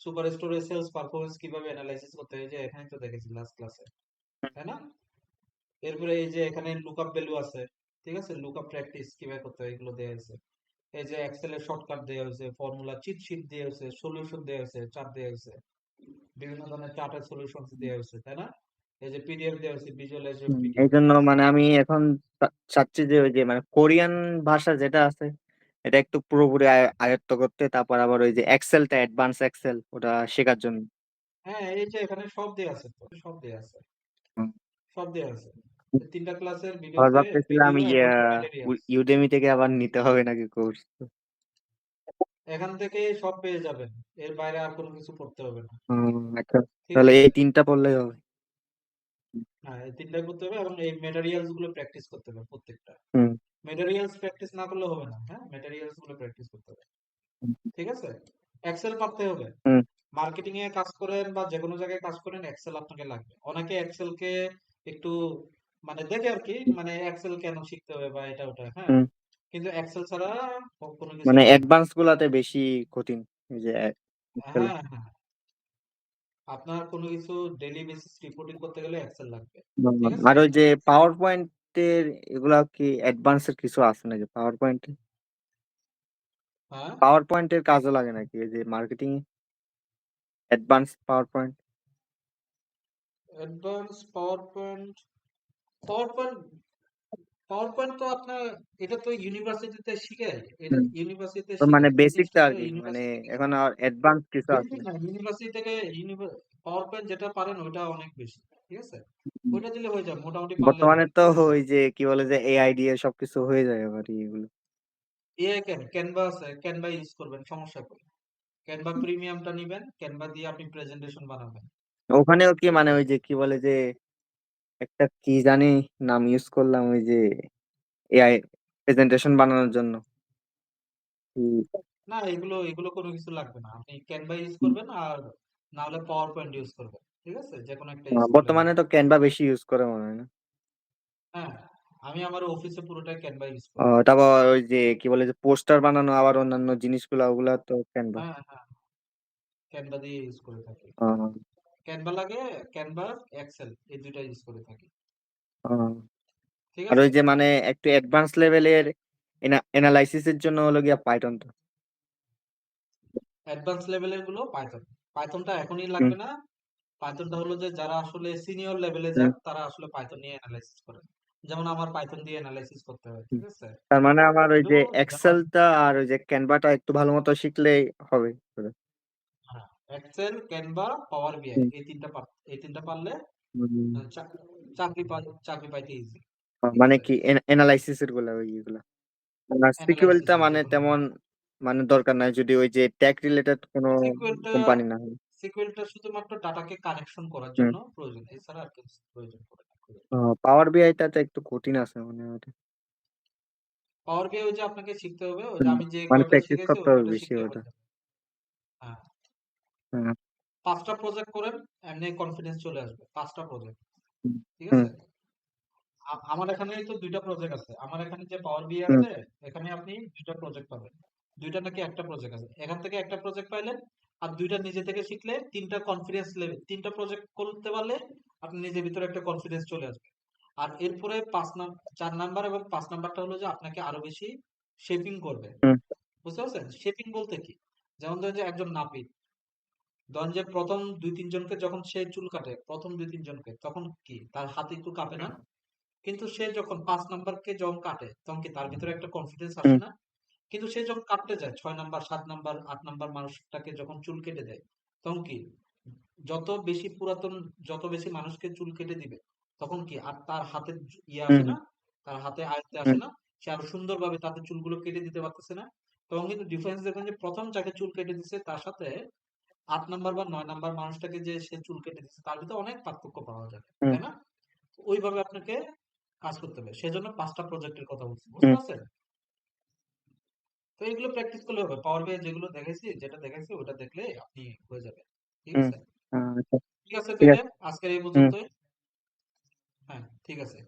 সুপার স্টোরের সেলস পারফরম্যান্স কিভাবে অ্যানালাইসিস করতে হয়, এই যে এখানে তো দেখেছি লাস্ট ক্লাসে, তাই না? এরপরে এই যে এখানে লুকআপ ভ্যালু আছে, ঠিক আছে, লুকআপ প্র্যাকটিস কিভাবে করতে হয় এগুলো দেয়া আছে। এই যে এক্সেল এর শর্টকাট দেয়া হয়েছে, ফর্মুলা চিট শীট দেয়া হয়েছে, সলিউশন দেয়া হয়েছে, চার্ট দেয়া হয়েছে, বিভিন্ন ধরনের চার্টের সলিউশনস দেয়া হয়েছে, তাই না? এই যে পিডিএফ দেয়া হয়েছে, ভিজুয়ালাইজেশন এই পিডিএফ জন্য দেয়া হয়েছে। মানে আমি এখন চাচ্ছি যে ওই যে মানে কোরিয়ান ভাষা যেটা আছে এটা একটু পুরোপুরি আয়ত্ত করতে, তারপর আবার ওই যে এক্সেলটা অ্যাডভান্স এক্সেল ওটা শেখার জন্য। হ্যাঁ, এই যে এখানে সব দেয়া আছে তো, সব দেয়া আছে, হুম। সব দেয়া আছে। এই 3টা ক্লাসের আবার ভিডিওতে, ভাবতেছিলাম ভিডিও এবং ম্যাটেরিয়ালস ইউডেমি থেকে আবার নিতে হবে নাকি কোর্স। এখান থেকে সব পেয়ে যাবেন, এর বাইরে আর কোনো কিছু পড়তে হবে না, আচ্ছা, ঠিক তাহলে আছে। এই তিনটা পড়লেই হবে। হ্যাঁ, এই 3টাই করতে হবে এবং এই ম্যাটেরিয়ালস গুলো প্র্যাকটিস করতে হবে প্রত্যেকটা। হুম। ম্যাটেরিয়ালস প্র্যাকটিস না করলে হবে না, হ্যাঁ, ম্যাটেরিয়ালস গুলো প্র্যাকটিস করতে হবে, হুম। ঠিক আছে। এক্সেল পারতে হবে। হুম। মার্কেটিং এ কাজ করেন বা যে কোনো জায়গায় কাজ করেন, এক্সেল আপনাকে লাগবে। অনেকে এক্সেল কে একটু মানে দেখে আর কি, মানে এক্সেল কেন শিখতে হবে বা এটা ওটা, হ্যাঁ। হুম। কিন্তু এক্সেল ছাড়া কোনো মানে কিছুই হবে না। অ্যাডভান্স গুলাতে বেশি কঠিন এই যে Excel এ। হ্যাঁ হ্যাঁ, আপনার কোনো কিছু ডেইলি বেসিস রিপোর্টিং করতে গেলে এক্সেল লাগবে, ঠিক আছে। আর ওই যে পাওয়ার পয়েন্টের এগুলা কি অ্যাডভান্সের কিছু আছে নাকি পাওয়ার পয়েন্টে? হ্যাঁ, পাওয়ার পয়েন্টের কাজও লাগে নাকি ওই যে marketing advance power point? Advance power point, power point power point তো আপনার, এটা তো ইউনিভার্সিটিতে শিখে, এটা ইউনিভার্সিটিতে তো শিখে মানে এই বেসিকটা জিনিসটা তো আর কি, মানে ইউনিভার্সিটি থেকে এখন শিখে। আর অ্যাডভান্স কিছু আছে? বেশি না, ইউনিভার্সিটি থেকে পাওয়ার পয়েন্ট যেটা পারেন ওটা অনেক বেশি, ঠিক আছে, ওইটা দিলে হয়ে যায়, মোটামুটি পারলে বর্তমানে হয়, তো ঠিক আছে। ওই যে কি বলে যে এআই দিয়ে সবকিছু হয়ে যায় আবার এগুলো। এআই ক্যানভা আছে, ক্যানভা ইউজ করবেন, সমস্যা কই, ক্যানভা প্রিমিয়ামটা নিবেন, ক্যানভা দিয়ে আপনি প্রেজেন্টেশন বানাবেন। ওখানেও কি মানে ওই যে কি বলে যে একটা কি জানি নাম ইউজ করলাম ওই যে এআই প্রেজেন্টেশন বানানোর জন্য। কি- না, এগুলো এগুলো কোনো কিছু লাগবে না, আপনি ক্যানভা ইউজ করবেন, আর না হলে পাওয়ার পয়েন্ট ইউজ করবেন, ঠিক আছে, যে কোনো একটা ইউজ করলে বর্তমানে হবে। তো ক্যানভা বেশি ইউজ করে মনে হয় না? হ্যাঁ, আমি আমার অফিসে পুরোটাই ক্যানভা ইউজ করি। তারপর ওই যে কি বলে যে পোস্টার বানানো আবার অন্যান্য জিনিসগুলো ওগুলা তো ক্যানভা। হ্যাঁ, হ্যাঁ, ক্যানভা দিয়ে ইউজ করে থাকি। আহ, ক্যানভা লাগে, ক্যানভা, এক্সেল, এই দুইটা ইউজ করে থাকি, আহ। ঠিক আর আছে। ওই যে মানে একটু অ্যাডভান্স লেভেলের এনালাইসিসের জন্য হলো গিয়া পাইথন তো। অ্যাডভান্স লেভেলের গুলো পাইথন, পাইথনটা এখনই হুম, লাগবে না। পাইথনটা হলো যে যারা আসলে সিনিয়র লেভেলে হুম, যাক তারা আসলে পাইথন নিয়ে অ্যানালাইসিস করে, যেমন আমার পাইথন দিয়ে অ্যানালাইসিস করতে হয়, হুম। ঠিক আছে। তার মানে আমার ওই এটা যে যেমন এক্সেলটা আর ওই যে ক্যানভাটা একটু ভালো মতো শিখলেই হবে করে। এক্সেল, ক্যানভা, পাওয়ার বিআই, হুম, এই তিনটা পারলে হুম। চাকরি পাইতে ইজি, ঠিক মানে আছে। কি এনালাইসিস এর গুলা ওইগুলা, সিকিউরিটিটা অ্যানালাইসিস মানে যেগুলো, তেমন মানে দরকার নাই যদি ওই যে টেক রিলেটেড কোনো সিকিউরটা কোম্পানি না হয়। সিকিউরটা শুধুমাত্র ডাটাকে কানেকশন করার হুম। জন্য প্রয়োজন, এছাড়া আর কিছু প্রয়োজন পড়ে না খুব একটা। পাওয়ার বিআইটা তো একটু কঠিন আছে মনে হয়। পাওয়ার বিআই ওই যে আপনাকে শিখতে হবে, ওই যে হুম, আমি যে মানে কয়টা প্র্যাকটিস শিখেছি করতে ওই হবে কয়টা বেশি শিখলে ওটা। হয়ে যাবে। হ্যাঁ, হ্যাঁ। 5টা প্রজেক্ট করেন, এমনি কনফিডেন্স চলে আসবে, 5টা প্রজেক্ট, হুম, ঠিক হুম, আছে। আমার এখানে তো 2টা প্রজেক্ট আছে, আমার এখানে যে পাওয়ার বিআই হুম, আছে, এখানে আপনি 2টা প্রজেক্ট পাবেন, 2টা নাকি একটা প্রজেক্ট আছে, এখান থেকে একটা প্রজেক্ট পাইলেন, আর 2টা নিজে থেকে শিখলে 3টা কনফিডেন্স লেভেল, 3টা প্রজেক্ট করতে পারলে আপনি নিজের ভিতরে একটা কনফিডেন্স চলে আসবে। আর এরপরে 4 নাম্বার এবং 5 নাম্বারটা হলো যে আপনাকে আরো বেশি শেপিং করবে, হুম, বুঝতে পারছেন শেপিং বলতে কি, যেমন ধরেন যে একজন নাপিত, ধরেন যে প্রথম 2-3 জনকে যখন সে চুল কাটে, প্রথম 2-3 জনকে, তখন কি তার হাত একটু কাঁপে না, কিন্তু সে যখন 5 নাম্বারকে যখন কাটে তখন কি তার ভিতরে একটা কনফিডেন্স আসে হুম, না। কিন্তু সে যখন কাটতে যায় 6 নাম্বার, 7 নাম্বার, 8 নাম্বার মানুষটাকে যখন চুল কেটে দেয়, তখন কি যত বেশি পুরাতন, যত বেশি মানুষকে চুল কেটে দিবে, তখন কি আর তার হাতে ইয়ে আসে হুম, না, তার হাতে আয়ত্তে আসে হুম, না, সে আরো সুন্দরভাবে তাদের চুলগুলো কেটে দিতে পারতেছে না। তখন কিন্তু ডিফারেন্স দেখবেন যে প্রথম যাকে চুল কেটে দিচ্ছে তার সাথে 8 নাম্বার বা 9 নাম্বার মানুষটাকে যে সে চুল কেটে দিচ্ছে তার ভিতরে অনেক পার্থক্য পাওয়া যাবে, হুম, তাই না। ওইভাবে আপনাকে কাজ করতে হবে, সেজন্য 5টা প্রজেক্টের কথা বলছি, বুঝতে হুম, পারছেন। তো এগুলো প্র্যাকটিস করলে হবে, পাওয়ার বিআই যেগুলো দেখেছি, যেটা দেখেছি ওটা দেখলে আপনি হয়ে যাবে, ঠিক হুম। আছে। আচ্ছা, ঠিক আছে ঠিক তাহলে আছে। আজকের এই হুম। পর্যন্তই। হ্যাঁ, ঠিক আছে।